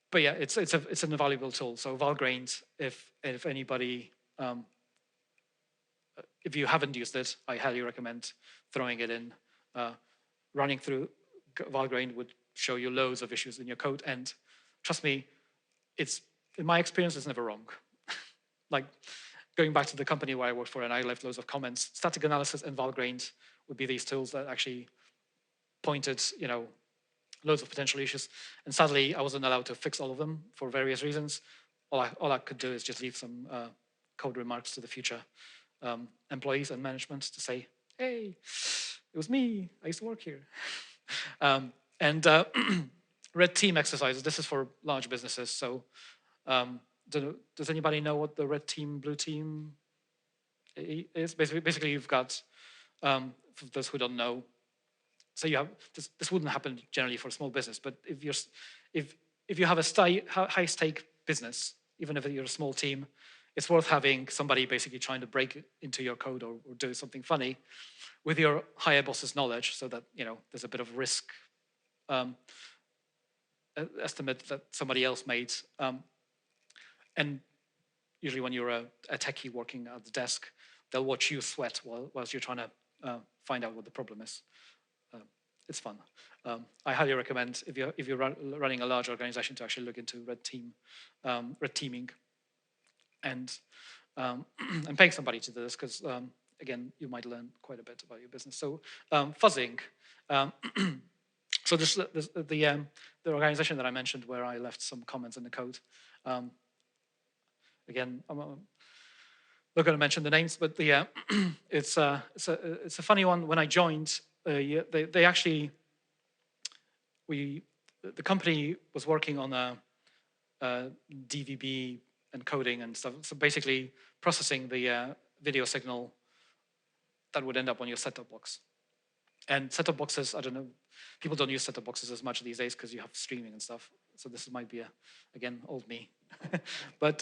but yeah, it's an invaluable tool. So Valgrind, if anybody. If you haven't used it, I highly recommend throwing it in. Running through Valgrind would show you loads of issues in your code. And trust me, in my experience, it's never wrong. Like going back to the company where I worked for and I left loads of comments, static analysis and Valgrind would be these tools that actually pointed, loads of potential issues. And sadly, I wasn't allowed to fix all of them for various reasons. All I could do is just leave some code remarks to the future employees and management to say, hey, it was me, I used to work here. Red team exercises, this is for large businesses. So does anybody know what the red team, blue team is? Basically you've got, for those who don't know, so you have, this wouldn't happen generally for a small business, but if you have a high stake business, even if you're a small team, it's worth having somebody basically trying to break into your code or do something funny with your higher boss's knowledge so that, there's a bit of risk estimate that somebody else made. And usually when you're a techie working at the desk, they'll watch you sweat whilst you're trying to find out what the problem is. It's fun. I highly recommend if you're running a large organization to actually look into red teaming. And I'm paying somebody to do this because, again, you might learn quite a bit about your business. So fuzzing. So the organization that I mentioned where I left some comments in the code. Again, I'm not going to mention the names, but it's a funny one. When I joined, the company was working on a DVB encoding and stuff. So basically processing the video signal that would end up on your set-top box. And set-top boxes, I don't know, people don't use set-top boxes as much these days because you have streaming and stuff. So this might be, again, old me. But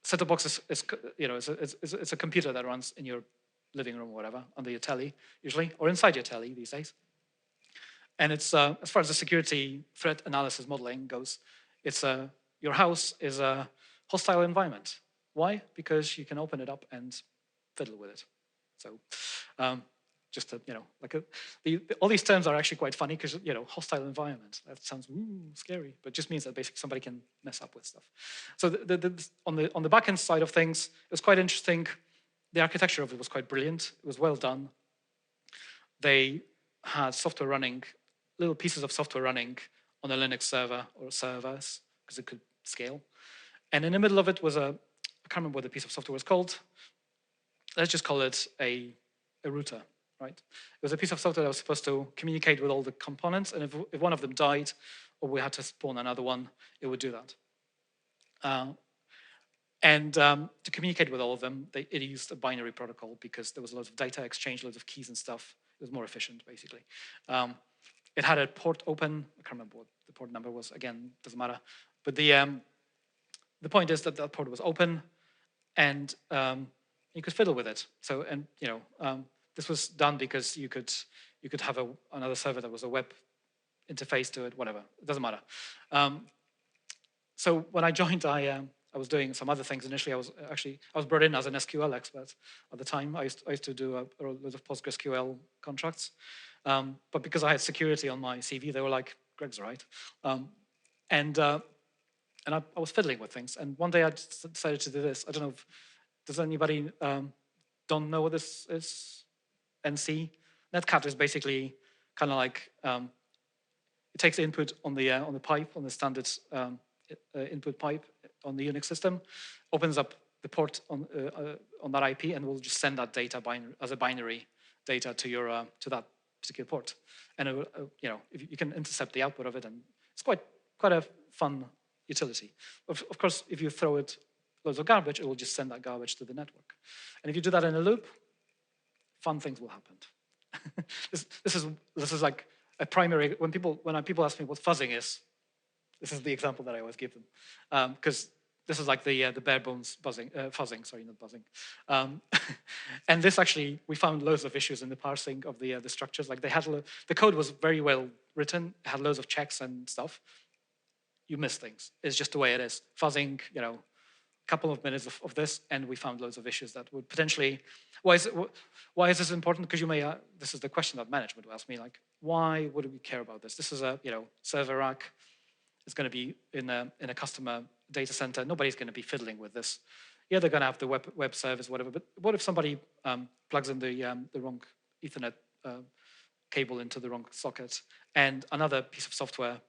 set-top box it's a computer that runs in your living room or whatever, under your telly, usually, or inside your telly these days. And it's, as far as the security threat analysis modeling goes, it's your house is a hostile environment. Why? Because you can open it up and fiddle with it. So just to, all these terms are actually quite funny because, hostile environment, that sounds scary, but it just means that basically somebody can mess up with stuff. So on the back-end side of things, it was quite interesting. The architecture of it was quite brilliant. It was well done. They had software running, little pieces of software running on a Linux server or servers because it could scale. And in the middle of it was I can't remember what the piece of software was called. Let's just call it a router, right? It was a piece of software that was supposed to communicate with all the components, and if one of them died, or we had to spawn another one, it would do that. To communicate with all of them, it used a binary protocol because there was loads of data exchange, loads of keys and stuff. It was more efficient, basically. It had a port open. I can't remember what the port number was. Again, doesn't matter. But the point is that port was open, and you could fiddle with it. So, this was done because you could have another server that was a web interface to it. Whatever, it doesn't matter. So when I joined, I I was doing some other things. Initially, I was brought in as an SQL expert at the time. I used to do a lot of PostgreSQL contracts. But because I had security on my CV, they were like, Gregg's right. And I was fiddling with things. And one day I just decided to do this. I don't know if, does anybody don't know what this is? NC? Netcat is basically kind of like, it takes input on the pipe, on the standard input pipe on the Unix system, opens up the port on that IP, and will just send that data as a binary data to your to that particular port. And it will, if you can intercept the output of it, and it's quite a fun utility. Of course, if you throw it loads of garbage, it will just send that garbage to the network. And if you do that in a loop, fun things will happen. this is like a primary. When people ask me what fuzzing is, this is the example that I always give them, because this is like the bare bones fuzzing. Sorry, not buzzing. And this actually, we found loads of issues in the parsing of the structures. Like the code was very well written, had loads of checks and stuff. You miss things. It's just the way it is. Fuzzing, a couple of minutes of this, and we found loads of issues that would potentially. Why is this important? Because you may. This is the question that management will ask me. Like, why would we care about this? This is a server rack. It's going to be in a customer data center. Nobody's going to be fiddling with this. Yeah, they're going to have the web service, whatever. But what if somebody plugs in the wrong Ethernet cable into the wrong socket, and another piece of software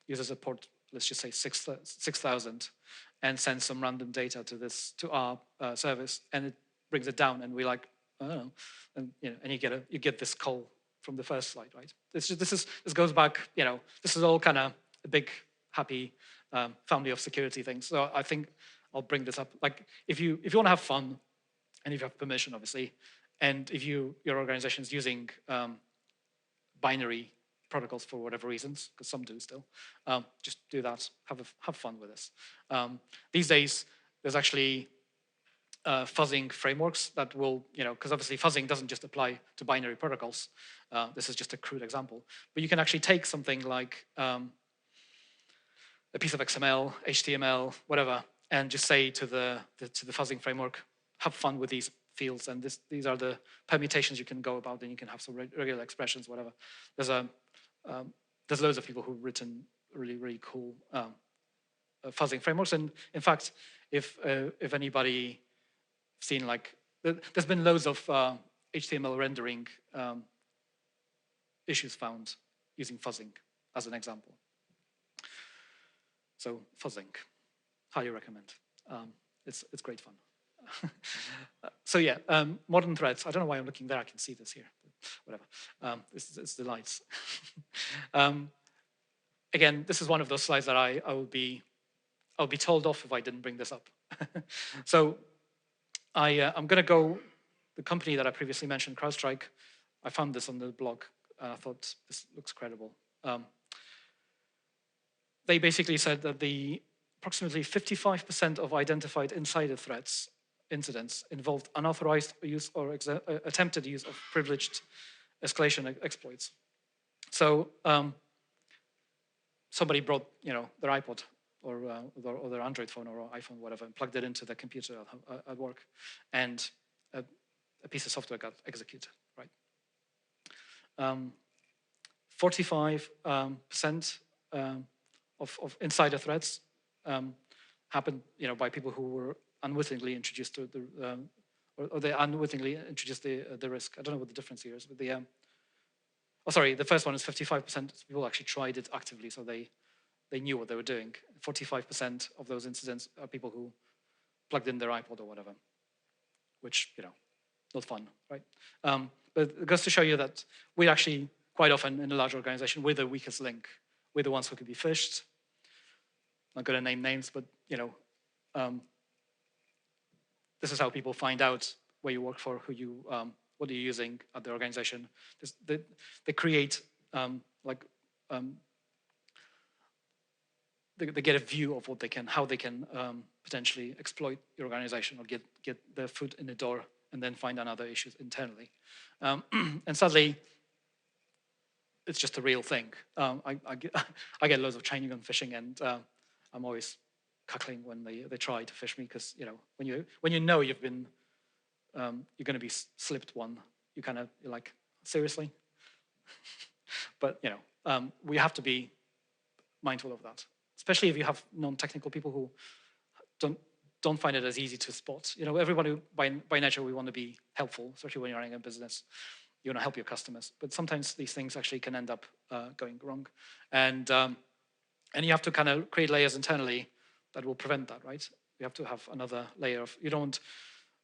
uses a port, let's just say 6,000, and sends some random data to our service, and it brings it down, and we like, I don't know, and you get this call from the first slide, right? This goes back, this is all kind of a big happy family of security things. So I think I'll bring this up. Like if you want to have fun, and if you have permission, obviously, and if your organization is using binary protocols for whatever reasons, because some do still, just do that. Have fun with this. These days, there's actually fuzzing frameworks that will, because obviously fuzzing doesn't just apply to binary protocols. This is just a crude example, but you can actually take something like a piece of XML, HTML, whatever, and just say to the fuzzing framework, have fun with these fields, and these are the permutations you can go about, and you can have some regular expressions, whatever. There's loads of people who've written really, really cool fuzzing frameworks, and in fact, if anybody seen there's been loads of HTML rendering issues found using fuzzing as an example. So fuzzing, highly recommend. It's great fun. So yeah, modern threats. I don't know why I'm looking there. I can see this here. Whatever. It's the lights. Again, this is one of those slides that I'll be told off if I didn't bring this up. So I'm going to go. The company that I previously mentioned, CrowdStrike. I found this on the blog, and I thought this looks credible. They basically said that approximately 55% of identified insider threats incidents involved unauthorized use or attempted use of privileged escalation exploits. So somebody brought their iPod or their Android phone or iPhone, whatever, and plugged it into their computer at work, and a piece of software got executed, right? 45% of insider threats happened, by people who were unwittingly introduced to or they unwittingly introduced the risk. I don't know what the difference here is, but the first one is 55% people actually tried it actively, so they knew what they were doing. 45% of those incidents are people who plugged in their iPod or whatever, which, not fun, right? But it goes to show you that we actually, quite often in a large organization, we're the weakest link. We're the ones who could be phished. I'm not going to name names, but, this is how people find out where you work for, what are you using at the organization. They create, they get a view of how they can potentially exploit your organization or get their foot in the door and then find another issues internally. And sadly, it's just a real thing. I get loads of training on phishing, and I'm always cackling when they try to phish me, because when you know you've been you're going to be slipped one, you're like, seriously. But we have to be mindful of that, especially if you have non-technical people who don't find it as easy to spot. Everybody by nature, we want to be helpful, especially when you're running a business. You want to help your customers, but sometimes these things actually can end up going wrong, and you have to kind of create layers internally that will prevent that, right? You have to have another layer of, you don't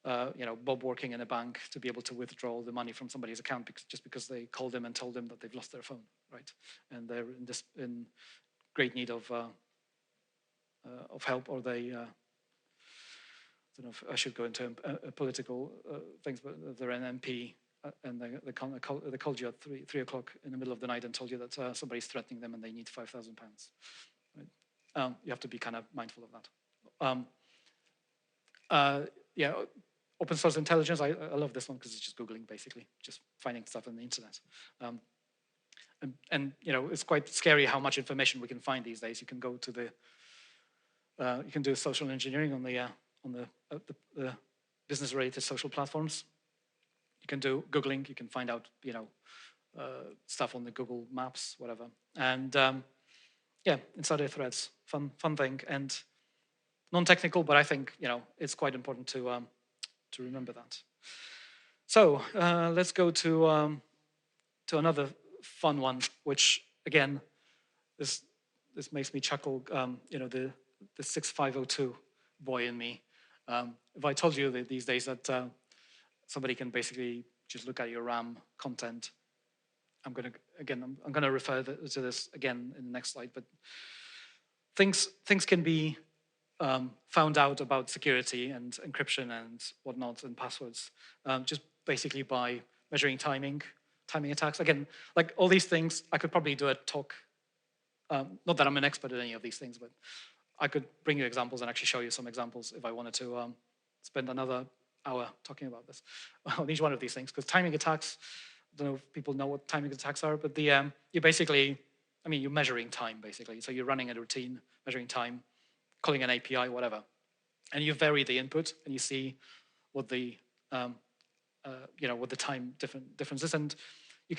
Bob working in a bank to be able to withdraw the money from somebody's account just because they called them and told them that they've lost their phone, right? And they're in great need of help, or they I don't know if I should go into political things, but they're an MP and they called you at 3 o'clock in the middle of the night and told you that somebody's threatening them and they need £5,000. Right? You have to be kind of mindful of that. Yeah, open source intelligence. I love this one because it's just Googling, basically, just finding stuff on the internet. And it's quite scary how much information we can find these days. You can go to you can do social engineering on the business-related social platforms. You can do Googling. You can find out, stuff on the Google Maps, whatever. And yeah, insider threads, fun thing, and non-technical, but I think it's quite important to remember that. So let's go to another fun one, which again, this makes me chuckle. The 6502 boy in me. If I told you that these days that somebody can basically just look at your RAM content, I'm gonna refer to this again in the next slide. But things can be found out about security and encryption and whatnot and passwords just basically by measuring timing attacks. Again, like all these things, I could probably do a talk. Not that I'm an expert at any of these things, but I could bring you examples and actually show you some examples if I wanted to spend another hour talking about this on each one of these things. Because timing attacks, I don't know if people know what timing attacks are, but you basically, you're measuring time basically. So you're running a routine, measuring time, calling an API, whatever, and you vary the input and you see what the what the time difference is, and you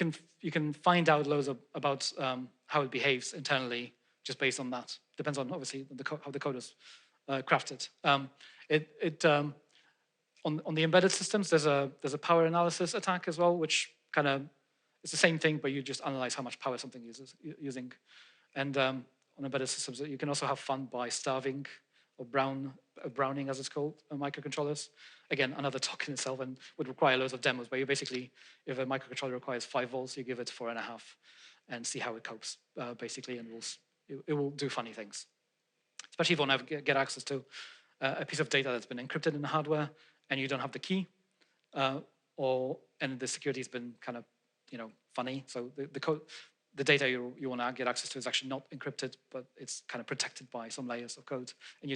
can find out loads about how it behaves internally just based on that. Depends on obviously how the code is crafted. On the embedded systems, there's a power analysis attack as well, which kind of it's the same thing, but you just analyze how much power something using. And on embedded systems, you can also have fun by starving or browning, as it's called, microcontrollers. Again, another talk in itself, and would require loads of demos. But you basically, if a microcontroller requires 5 volts, you give it 4.5, and see how it copes, basically, and it will do funny things. Especially if you want to get access to a piece of data that's been encrypted in the hardware, and you don't have the key, and the security has been kind of funny. So the data you want to get access to is actually not encrypted, but it's kind of protected by some layers of code, and you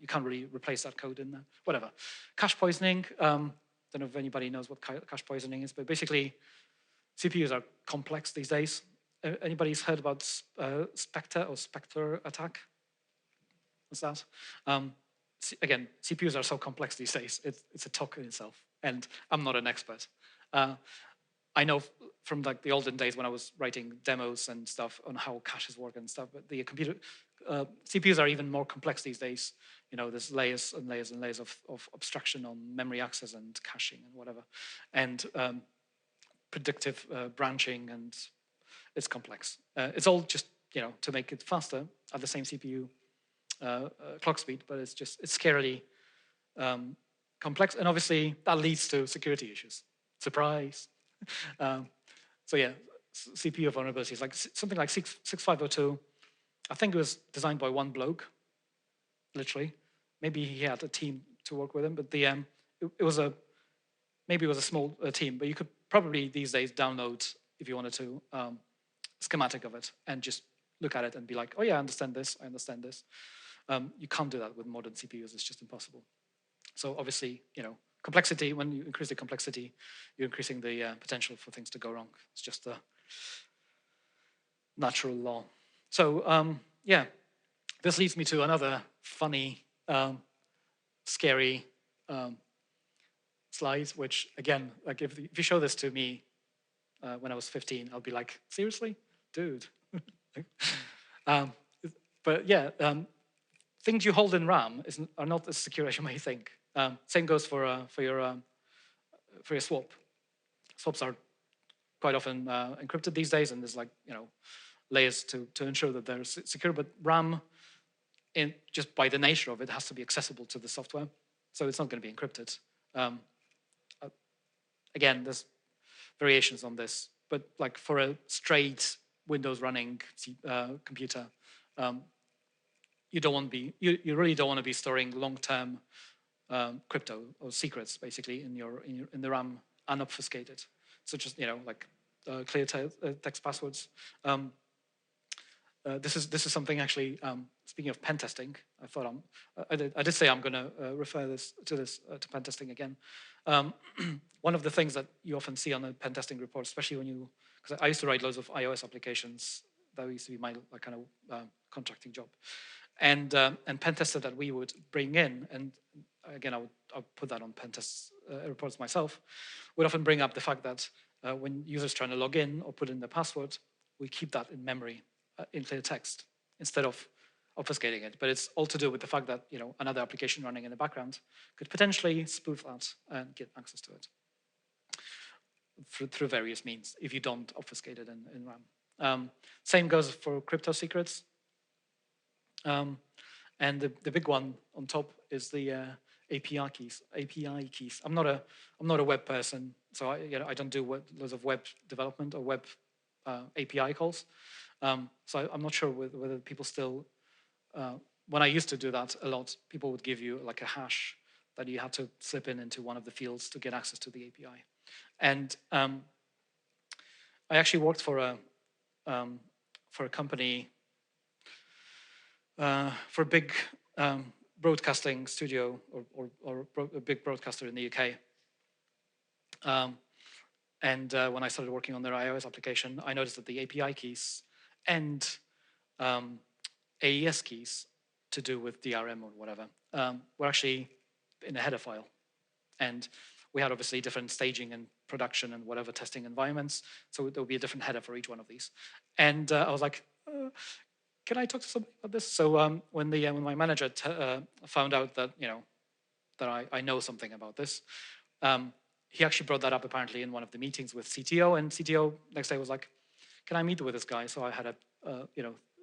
can't really replace that code in there. Whatever. Cache poisoning. Don't know if anybody knows what cache poisoning is, but basically, CPUs are complex these days. Anybody's heard about Spectre attack? What's that? Again, CPUs are so complex these days. It's a talk in itself, and I'm not an expert. I know from like the olden days when I was writing demos and stuff on how caches work and stuff, but the CPUs are even more complex these days. There's layers and layers and layers of abstraction on memory access and caching and whatever, and predictive branching, and it's complex. It's all just to make it faster at the same CPU clock speed, but it's scarily complex, and obviously that leads to security issues. Surprise. So yeah, CPU vulnerabilities, like something like 6502, I think it was designed by one bloke, literally. Maybe he had a team to work with him, but it was a small team, but you could probably these days download, if you wanted to, schematic of it and just look at it and be like, oh yeah, I understand this. You can't do that with modern CPUs. It's just impossible. So obviously, complexity, when you increase the complexity, you're increasing the potential for things to go wrong. It's just a natural law. So yeah, This leads me to another funny, scary slide, which again, like if you show this to me when I was 15, I'll be like, seriously, dude. um, but yeah, things you hold in RAM are not as secure as you may think. Same goes for your swap. Swaps are quite often encrypted these days, and there's like layers to ensure that they're secure. But RAM, just by the nature of it, has to be accessible to the software, so it's not going to be encrypted. Again, there's variations on this, but like for a straight Windows running computer, you don't want to be you really don't want to be storing long-term crypto or secrets basically in the RAM unobfuscated. So just like clear text passwords. This is something actually. Speaking of pen testing, I thought I did say I'm going to refer to pen testing again. One of the things that you often see on the pen testing report, especially because I used to write loads of iOS applications. That used to be my kind of contracting job, and pen tester that we would bring in, and again I'll put that on pen test reports myself, would often bring up the fact that when users trying to log in or put in their password, we keep that in memory in clear text instead of obfuscating it. But it's all to do with the fact that another application running in the background could potentially spoof that and get access to it through various means if you don't obfuscate it in RAM. Same goes for crypto secrets. And the big one on top is the API keys. I'm not a web person, so I don't do loads of web development or web API calls. So I'm not sure whether people still. When I used to do that a lot, people would give you like a hash that you had to slip into one of the fields to get access to the API. And I actually worked for a company, for a big broadcasting studio or a big broadcaster in the UK. And when I started working on their iOS application, I noticed that the API keys and AES keys to do with DRM or whatever were actually in a header file. And we had obviously different staging and production and whatever testing environments. So there would be a different header for each one of these. And I was like, can I talk to somebody about this? So when my manager found out that that I know something about this, he actually brought that up apparently in one of the meetings with CTO, and CTO next day was like, "Can I meet with this guy?" So I had a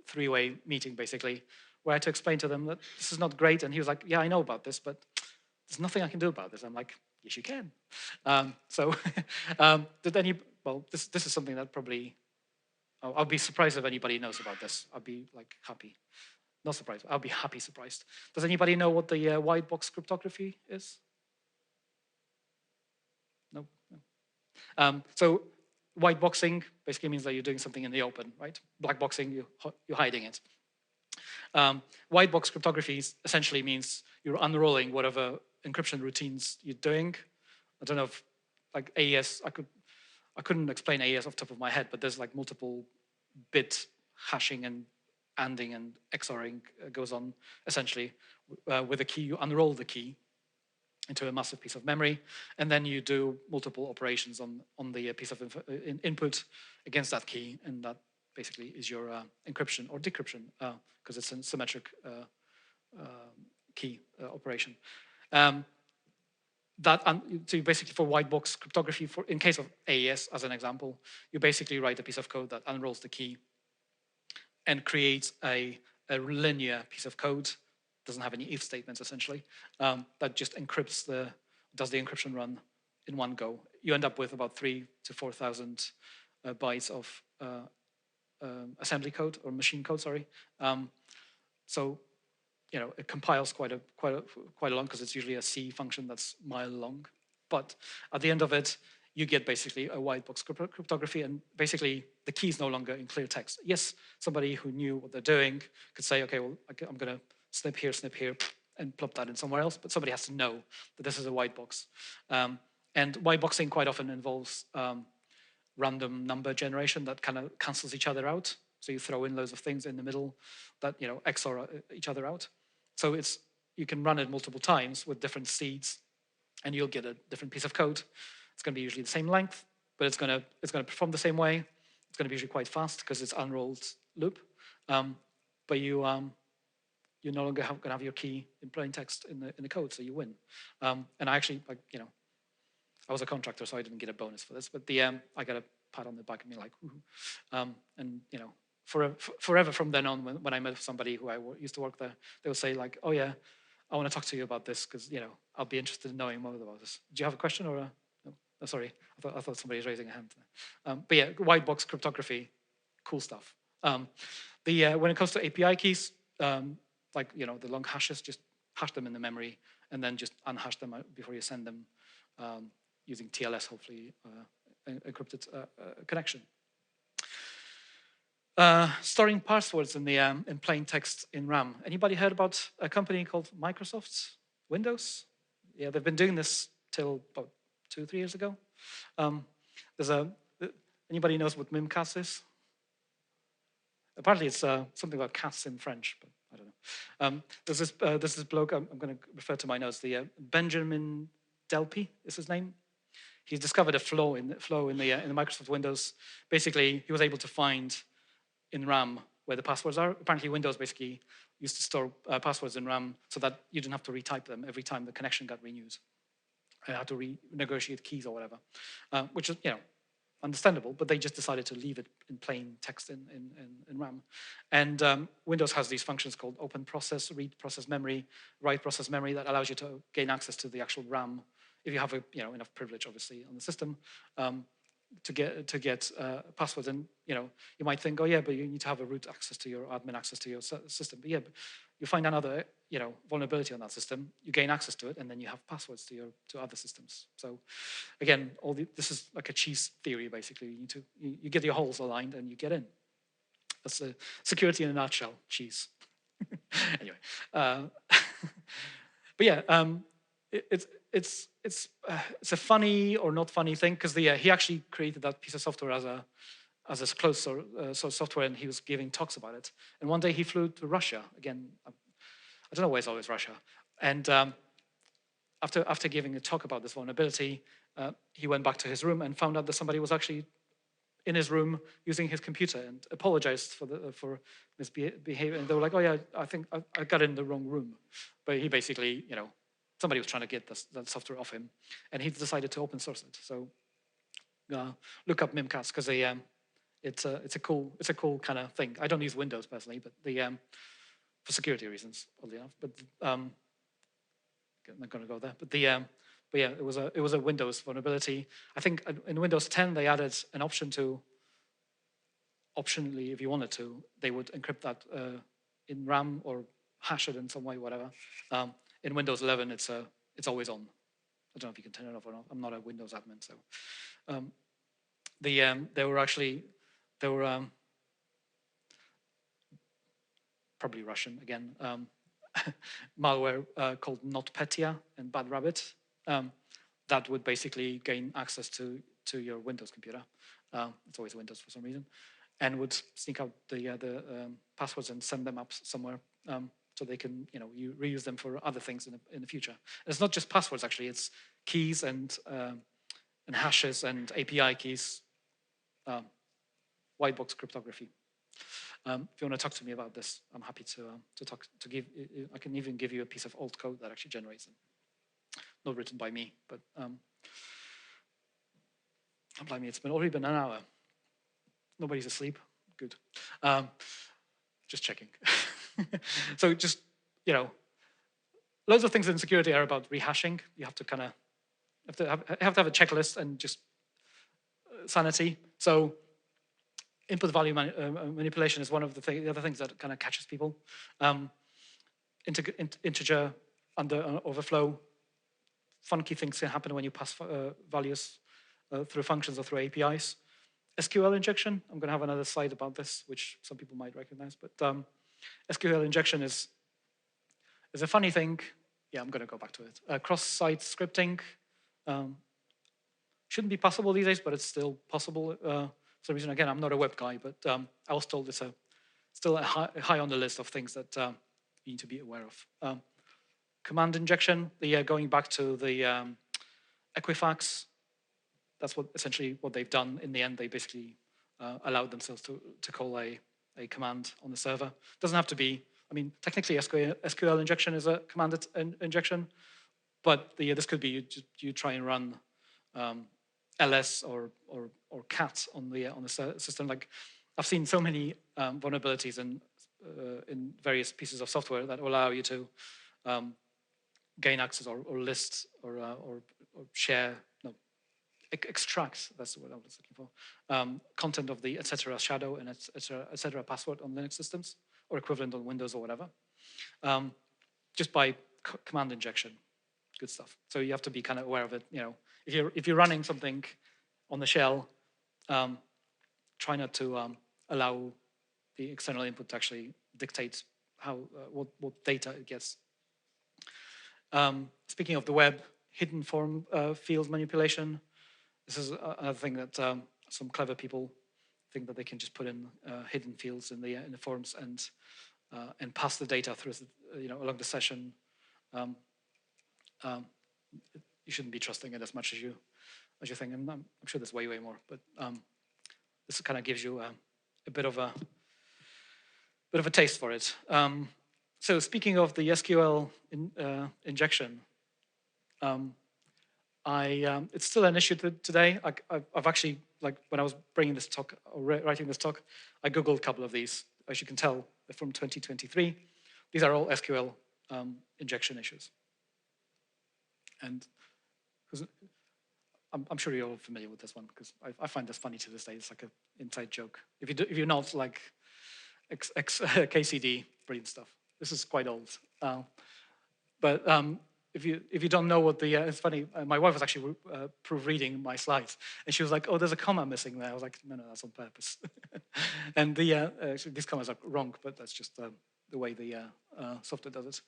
three-way meeting basically, where I had to explain to them that this is not great, and he was like, "Yeah, I know about this, but there's nothing I can do about this." I'm like, "Yes, you can." This is something that probably. I'll be surprised if anybody knows about this. I'll be like happy. Not surprised. I'll be happy surprised. Does anybody know what the white box cryptography is? No. So white boxing basically means that you're doing something in the open, right? Black boxing, you're hiding it. White box cryptography essentially means you're unrolling whatever encryption routines you're doing. I don't know if like AES, I couldn't explain AES off the top of my head, but there's like multiple bit hashing and ANDing and XORing goes on essentially with a key. You unroll the key into a massive piece of memory, and then you do multiple operations on the piece of input against that key, and that basically is your encryption or decryption because it's a symmetric key operation. So basically for white box cryptography, in case of AES as an example, you basically write a piece of code that unrolls the key and creates a linear piece of code, doesn't have any if statements essentially, that just does the encryption run in one go. You end up with about 3,000 to 4,000 bytes of assembly code or machine code, sorry. So it compiles quite a long because it's usually a C function that's mile long. But at the end of it, you get basically a white box cryptography, and basically the key is no longer in clear text. Yes, somebody who knew what they're doing could say, okay, well, I'm going to snip here, and plop that in somewhere else, but somebody has to know that this is a white box. And white boxing quite often involves random number generation that kind of cancels each other out. So you throw in loads of things in the middle that XOR each other out. So you can run it multiple times with different seeds, and you'll get a different piece of code. It's going to be usually the same length, but it's going to perform the same way. It's going to be usually quite fast because it's unrolled loop. But you're no longer going to have your key in plain text in the code, so you win. And I actually, I was a contractor, so I didn't get a bonus for this, but I got a pat on the back and be like, woohoo. And forever from then on, when I met somebody who I used to work there, they would say like, oh yeah, I want to talk to you about this because I'll be interested in knowing more about this. Do you have a question or no? Oh, sorry, I thought somebody was raising a hand. But yeah, white box cryptography, cool stuff. When it comes to API keys, like the long hashes, just hash them in the memory and then just unhash them before you send them using TLS, hopefully encrypted connection. Storing passwords in plain text in RAM. Anybody heard about a company called Microsoft Windows? Yeah, they've been doing this till about 2-3 years ago. Anybody knows what mimcats is? Apparently it's something about cats in French, but I don't know. There's this bloke, I'm going to refer to my notes, the Benjamin Delpy is his name. He's discovered a flaw in the Microsoft Windows. Basically, he was able to find in RAM where the passwords are. Apparently, Windows basically used to store passwords in RAM so that you didn't have to retype them every time the connection got renewed. You had to renegotiate keys or whatever, which is understandable. But they just decided to leave it in plain text in RAM. And Windows has these functions called open process, read process memory, write process memory that allows you to gain access to the actual RAM if you have enough privilege, obviously, on the system. To get passwords, and you might think, oh yeah, but you need to have a root access to your admin access to your system. But yeah, but you find another vulnerability on that system, you gain access to it, and then you have passwords to other systems. So again, this is like a cheese theory basically. You get your holes aligned and you get in. That's security in a nutshell. Cheese. Anyway, but yeah, it's a funny or not funny thing because he actually created that piece of software as a closed source software, and he was giving talks about it. And one day he flew to Russia again. I don't know why it's always Russia. And after giving a talk about this vulnerability, he went back to his room and found out that somebody was actually in his room using his computer and apologized for his behavior. And they were like, oh yeah, I think I got in the wrong room. But he basically, somebody was trying to get that software off him, and he decided to open source it. So look up mimcats because it's a cool kind of thing. I don't use Windows personally, but for security reasons, oddly enough. But I'm not going to go there. But yeah, it was a Windows vulnerability. I think in Windows 10 they added an option to, optionally, if you wanted to, they would encrypt that in RAM or hash it in some way, whatever. In Windows 11, it's always on. I don't know if you can turn it off or not. I'm not a Windows admin, so they were probably Russian again. Malware called NotPetya and Bad Rabbit that would basically gain access to your Windows computer. It's always Windows for some reason, and would sneak out the passwords and send them up somewhere. So they can, you reuse them for other things in the future. And it's not just passwords, actually. It's keys and hashes and API keys, white box cryptography. If you want to talk to me about this, I'm happy to talk. I can even give you a piece of old code that actually generates them. Not written by me, but blimey, it's already been an hour. Nobody's asleep. Good. Just checking. So just, loads of things in security are about rehashing. You have to have a checklist and just sanity. So input value manipulation is one of the other things that kind of catches people. Integer under overflow. Funky things can happen when you pass values through functions or through APIs. SQL injection, I'm going to have another slide about this, which some people might recognize, but SQL injection is a funny thing. Yeah, I'm going to go back to it. Cross-site scripting shouldn't be possible these days, but it's still possible. some reason, again, I'm not a web guy, but I was told it's still high on the list of things that you need to be aware of. Command injection, going back to the Equifax, that's essentially what they've done. In the end, they basically allowed themselves to call a command on the server. Doesn't have to be, I mean, technically SQL injection is a command injection, but this could be you try and run ls or cat on the system. Like, I've seen so many vulnerabilities in various pieces of software that allow you to gain access or list or share, no, extract, that's what I was looking for, content of the etc. shadow and etc. password on Linux systems, or equivalent on Windows or whatever, just by command injection. Good stuff. So you have to be kind of aware of it. You know, if you're running something on the shell, try not to allow the external input to actually dictate how what data it gets. Speaking of the web, hidden form field manipulation. This is another thing that some clever people think that they can just put in hidden fields in the forms and pass the data through, along the session. You shouldn't be trusting it as much as you think, and I'm sure there's way more. But this kind of gives you a bit of a taste for it. So speaking of the SQL injection, it's still an issue today. I've actually, like, when I was bringing this talk or writing this talk, I Googled a couple of these. As you can tell, they're from 2023. These are all SQL injection issues. And I'm sure you're all familiar with this one, because I find this funny to this day. It's like an inside joke. If you're not, like, KCD, brilliant stuff. This is quite old. But if you don't know what it's funny, my wife was actually proofreading my slides, and she was like, "Oh, there's a comma missing there." I was like, "No, that's on purpose." And actually, these commas are wrong, but that's just the way the software does it.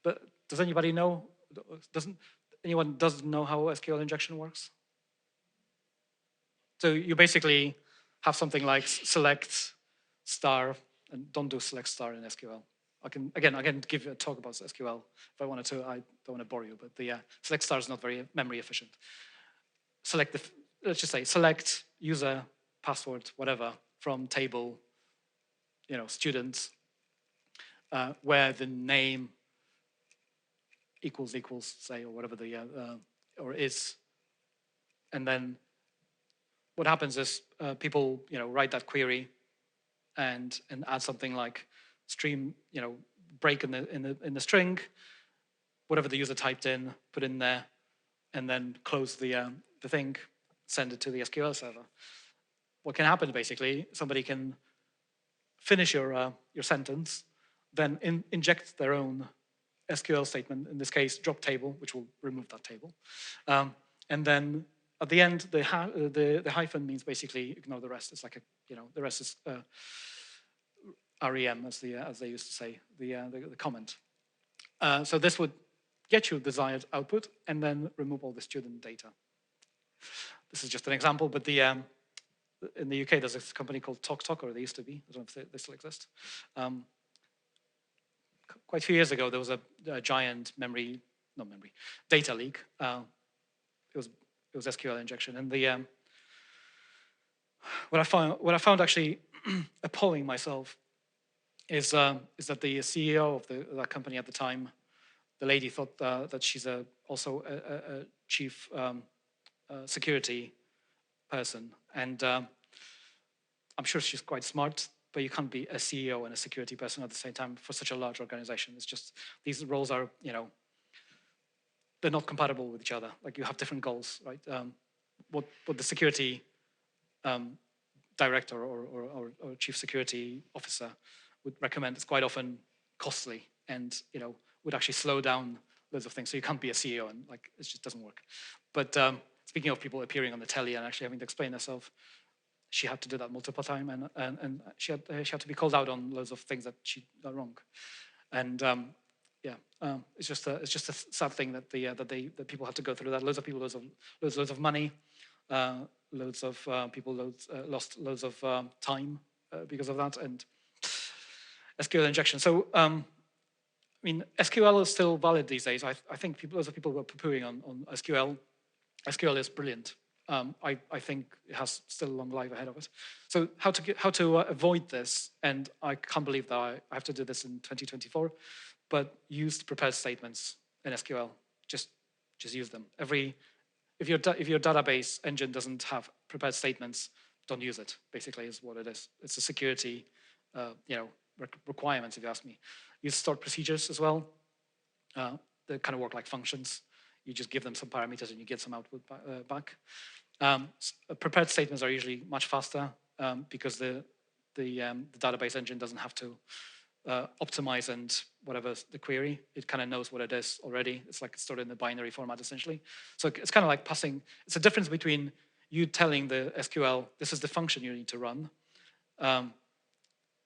But does anybody know? Anyone doesn't know how SQL injection works? So you basically have something like select star, and don't do select star in SQL. I can give you a talk about SQL if I wanted to. I don't want to bore you, but the select star is not very memory efficient. Let's just say select user, password, whatever, from table, students, where the name equals, say, or whatever or is. And then what happens is people, write that query and add something like stream, break in the string, whatever the user typed in, put in there, and then close the thing, send it to the SQL server. What can happen, basically, somebody can finish your sentence, then inject their own SQL statement, in this case, drop table, which will remove that table. And then at the end, the hyphen means basically ignore the rest. It's like the rest is REM, as they used to say, the comment. So this would get you desired output and then remove all the student data. This is just an example, but in the UK, there's this company called TalkTalk, or they used to be. I don't know if they still exist. Quite a few years ago, there was a giant data leak. It was SQL injection, and what I found actually appalling myself is that the CEO of that company at the time, the lady, thought that she's also a chief security person, and I'm sure she's quite smart. But you can't be a CEO and a security person at the same time for such a large organization. It's just, these roles are, they're not compatible with each other. Like, you have different goals, right? What the security director or chief security officer would recommend is quite often costly and, would actually slow down loads of things. So you can't be a CEO, and it just doesn't work. But speaking of people appearing on the telly and actually having to explain thherself, she had to do that multiple times, and she had to be called out on loads of things that she got wrong. And it's just a sad thing that that people have to go through that. Loads of people, loads of money, loads of people lost loads of time because of that, and SQL injection. So, I mean, SQL is still valid these days. I think lots of people were poo-pooing on SQL. SQL is brilliant. I think it has still a long life ahead of it. So how to avoid this? And I can't believe that I have to do this in 2024. But use prepared statements in SQL. Just use them. If your database engine doesn't have prepared statements, don't use it. Basically, is what it is. It's a security, requirement, if you ask me. Use stored procedures as well. They kind of work like functions. You just give them some parameters and you get some output back. Prepared statements are usually much faster because the database engine doesn't have to optimize and whatever the query. It kind of knows what it is already. It's like stored in the binary format essentially. So it's kind of like passing. It's a difference between you telling the SQL, this is the function you need to run.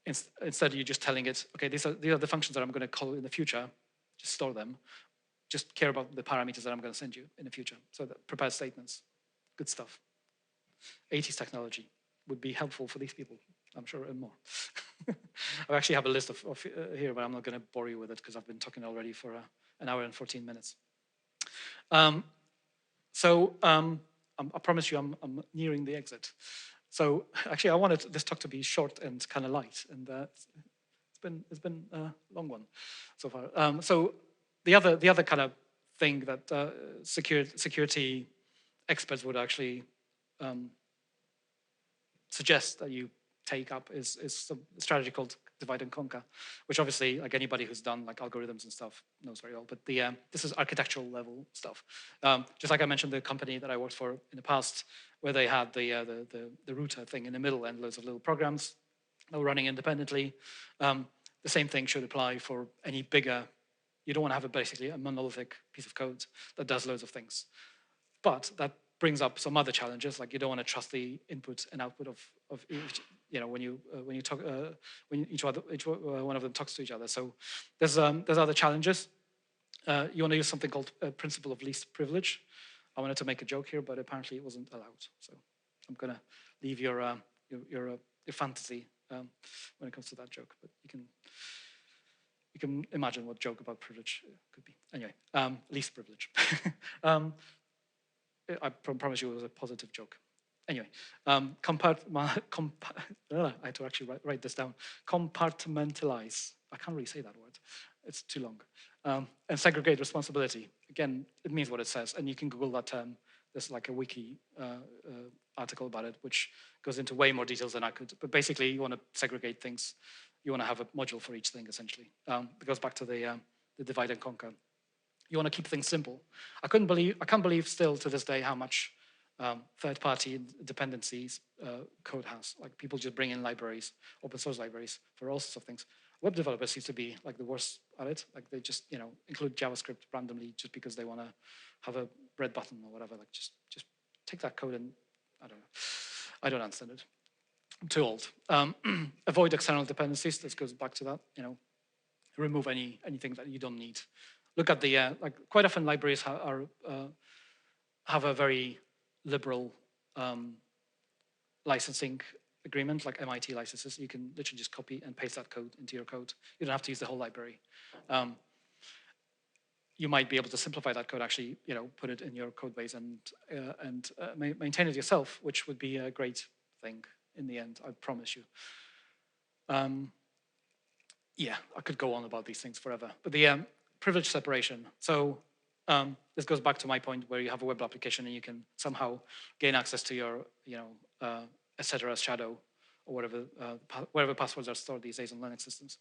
Instead, you're just telling it, okay, these are the functions that I'm going to call in the future. Just store them. Just care about the parameters that I'm going to send you in the future. So the prepared statements, good stuff. 80s technology would be helpful for these people, I'm sure, and more. I actually have a list of here, but I'm not going to bore you with it because I've been talking already for an hour and 14 minutes. I promise you I'm nearing the exit. So actually, I wanted this talk to be short and kind of light, and it's been a long one so far. So the other kind of thing that security experts would actually suggest that you take up is some strategy called divide and conquer, which obviously, like anybody who's done like algorithms and stuff knows very well. But this is architectural level stuff. Just like I mentioned, the company that I worked for in the past, where they had the router thing in the middle and loads of little programs that were running independently. The same thing should apply for any bigger. You don't want to have basically a monolithic piece of code that does loads of things. But that brings up some other challenges, like you don't want to trust the input and output of each, when you talk when each one of them talks to each other. So there's other challenges. You want to use something called principle of least privilege. I wanted to make a joke here, but apparently it wasn't allowed. So I'm gonna leave your fantasy when it comes to that joke, but you can imagine what joke about privilege could be. Anyway, least privilege. I promise you it was a positive joke. Anyway, I had to actually write this down. Compartmentalize. I can't really say that word. It's too long. And segregate responsibility. Again, it means what it says, and you can Google that term. There's like a wiki article about it, which goes into way more details than I could. But basically, you want to segregate things. You want to have a module for each thing, essentially. It goes back to the divide and conquer. You want to keep things simple. I can't believe still to this day how much third-party dependencies code has. Like people just bring in libraries, open source libraries for all sorts of things. Web developers seem to be like the worst at it. Like they just include JavaScript randomly just because they want to have a red button or whatever. Like just take that code and I don't know. I don't understand it. I'm too old. Avoid external dependencies. This goes back to that. Remove anything that you don't need. Look at the quite often libraries have a very liberal licensing agreement, like MIT licenses. You can literally just copy and paste that code into your code. You don't have to use the whole library. You might be able to simplify that code, actually, put it in your code base and maintain it yourself, which would be a great thing in the end, I promise you. Yeah, I could go on about these things forever. But the privilege separation. So this goes back to my point where you have a web application and you can somehow gain access to your, etc. shadow or whatever passwords are stored these days on Linux systems,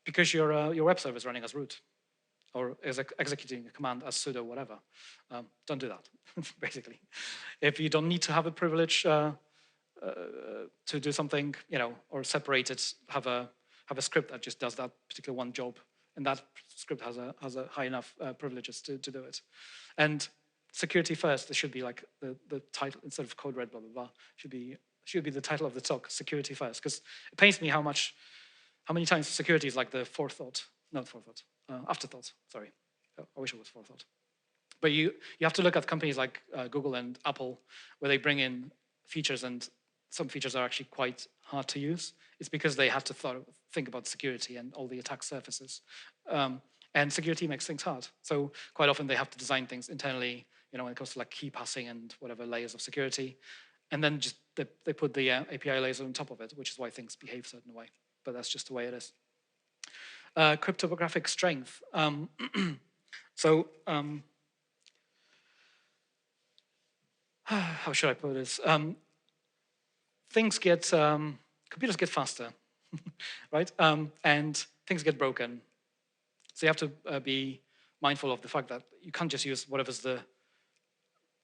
because your web server is running as root or is executing a command as sudo whatever. Don't do that, basically. If you don't need to have a privilege to do something, or separate it, have a script that just does that particular one job, and that script has a high enough privileges to do it. And security first, there should be like the title instead of code red blah blah blah should be the title of the talk, security first, because it pains me how many times security is like the afterthought. Sorry, I wish it was forethought. But you have to look at companies like Google and Apple, where they bring in features, and some features are actually quite hard to use. It's because they had to think about security and all the attack surfaces. And security makes things hard. So quite often they have to design things internally, when it comes to like key passing and whatever layers of security. And then just they put the API layers on top of it, which is why things behave a certain way. But that's just the way it is. Cryptographic strength. How should I put this? Computers get faster, right? And things get broken. So you have to be mindful of the fact that you can't just use whatever's the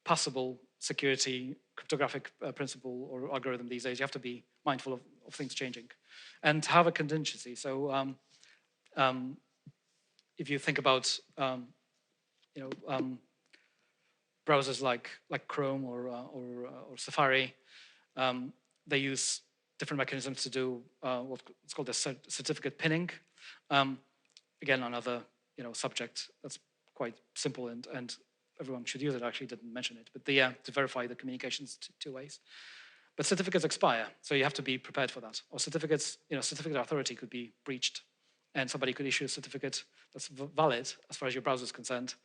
possible security cryptographic principle or algorithm these days. You have to be mindful of things changing and have a contingency. So if you think about browsers like Chrome or Safari, they use different mechanisms to do what's called a certificate pinning. Again, another subject that's quite simple and everyone should use it. I actually didn't mention it, but to verify the communications two ways. But certificates expire, so you have to be prepared for that. Or certificate authority could be breached, and somebody could issue a certificate that's valid as far as your browser is concerned,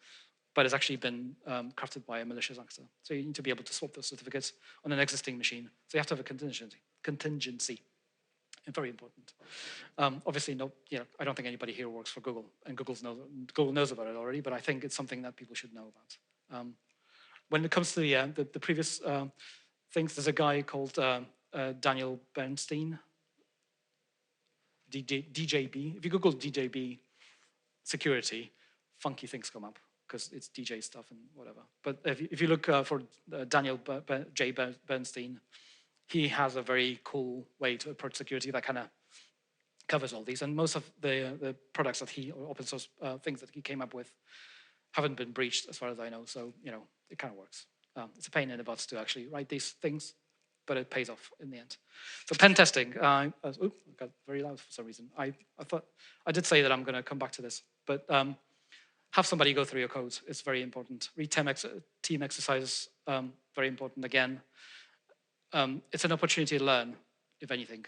but it's actually been crafted by a malicious actor. So you need to be able to swap those certificates on an existing machine. So you have to have a contingency. And very important. Obviously, I don't think anybody here works for Google, and Google knows about it already, but I think it's something that people should know about. When it comes to the previous things, there's a guy called Daniel Bernstein, DJB. If you Google DJB security, funky things come up because it's DJ stuff and whatever. But if you look for Daniel J. Bernstein, he has a very cool way to approach security that kind of covers all these. And most of the products that or open source things that he came up with haven't been breached as far as I know. So, it kind of works. It's a pain in the butt to actually write these things, but it pays off in the end. So pen testing, it got very loud for some reason. I did say that I'm going to come back to this, but have somebody go through your code. It's very important. Read team exercises, very important again. It's an opportunity to learn, if anything.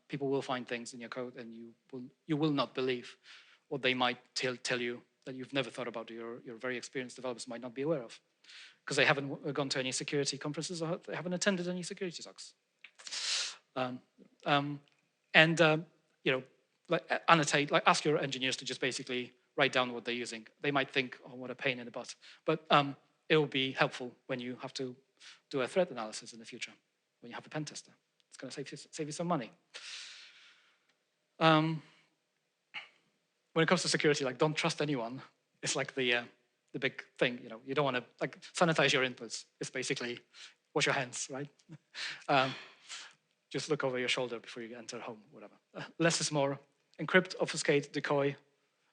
People will find things in your code, and you will not believe what they might tell you that you've never thought about, your very experienced developers might not be aware of, because they haven't gone to any security conferences or they haven't attended any security talks. Annotate, ask your engineers to just basically write down what they're using. They might think, oh, what a pain in the butt, but it will be helpful when you have to do a threat analysis in the future. When you have a pen tester, it's going to save you some money. When it comes to security, don't trust anyone. It's like the big thing. You don't want to sanitize your inputs. It's basically wash your hands, right? Just look over your shoulder before you enter home, whatever. Less is more. Encrypt, obfuscate, decoy.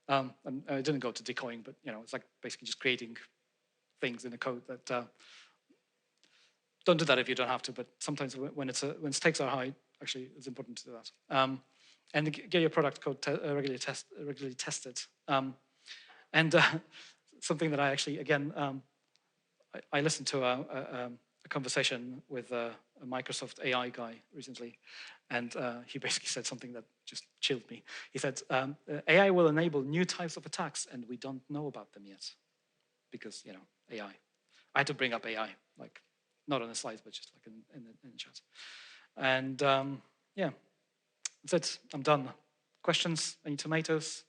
And I didn't go to decoying, but it's like basically just creating things in the code that. Don't do that if you don't have to, but sometimes when stakes are high, actually, it's important to do that. And get your product code regularly tested. Something that I actually, again, I listened to a conversation with a Microsoft AI guy recently, and he basically said something that just chilled me. He said, AI will enable new types of attacks, and we don't know about them yet, because, AI. I had to bring up AI, not on the slides, but just in the chat. And yeah, that's it. I'm done. Questions? Any tomatoes?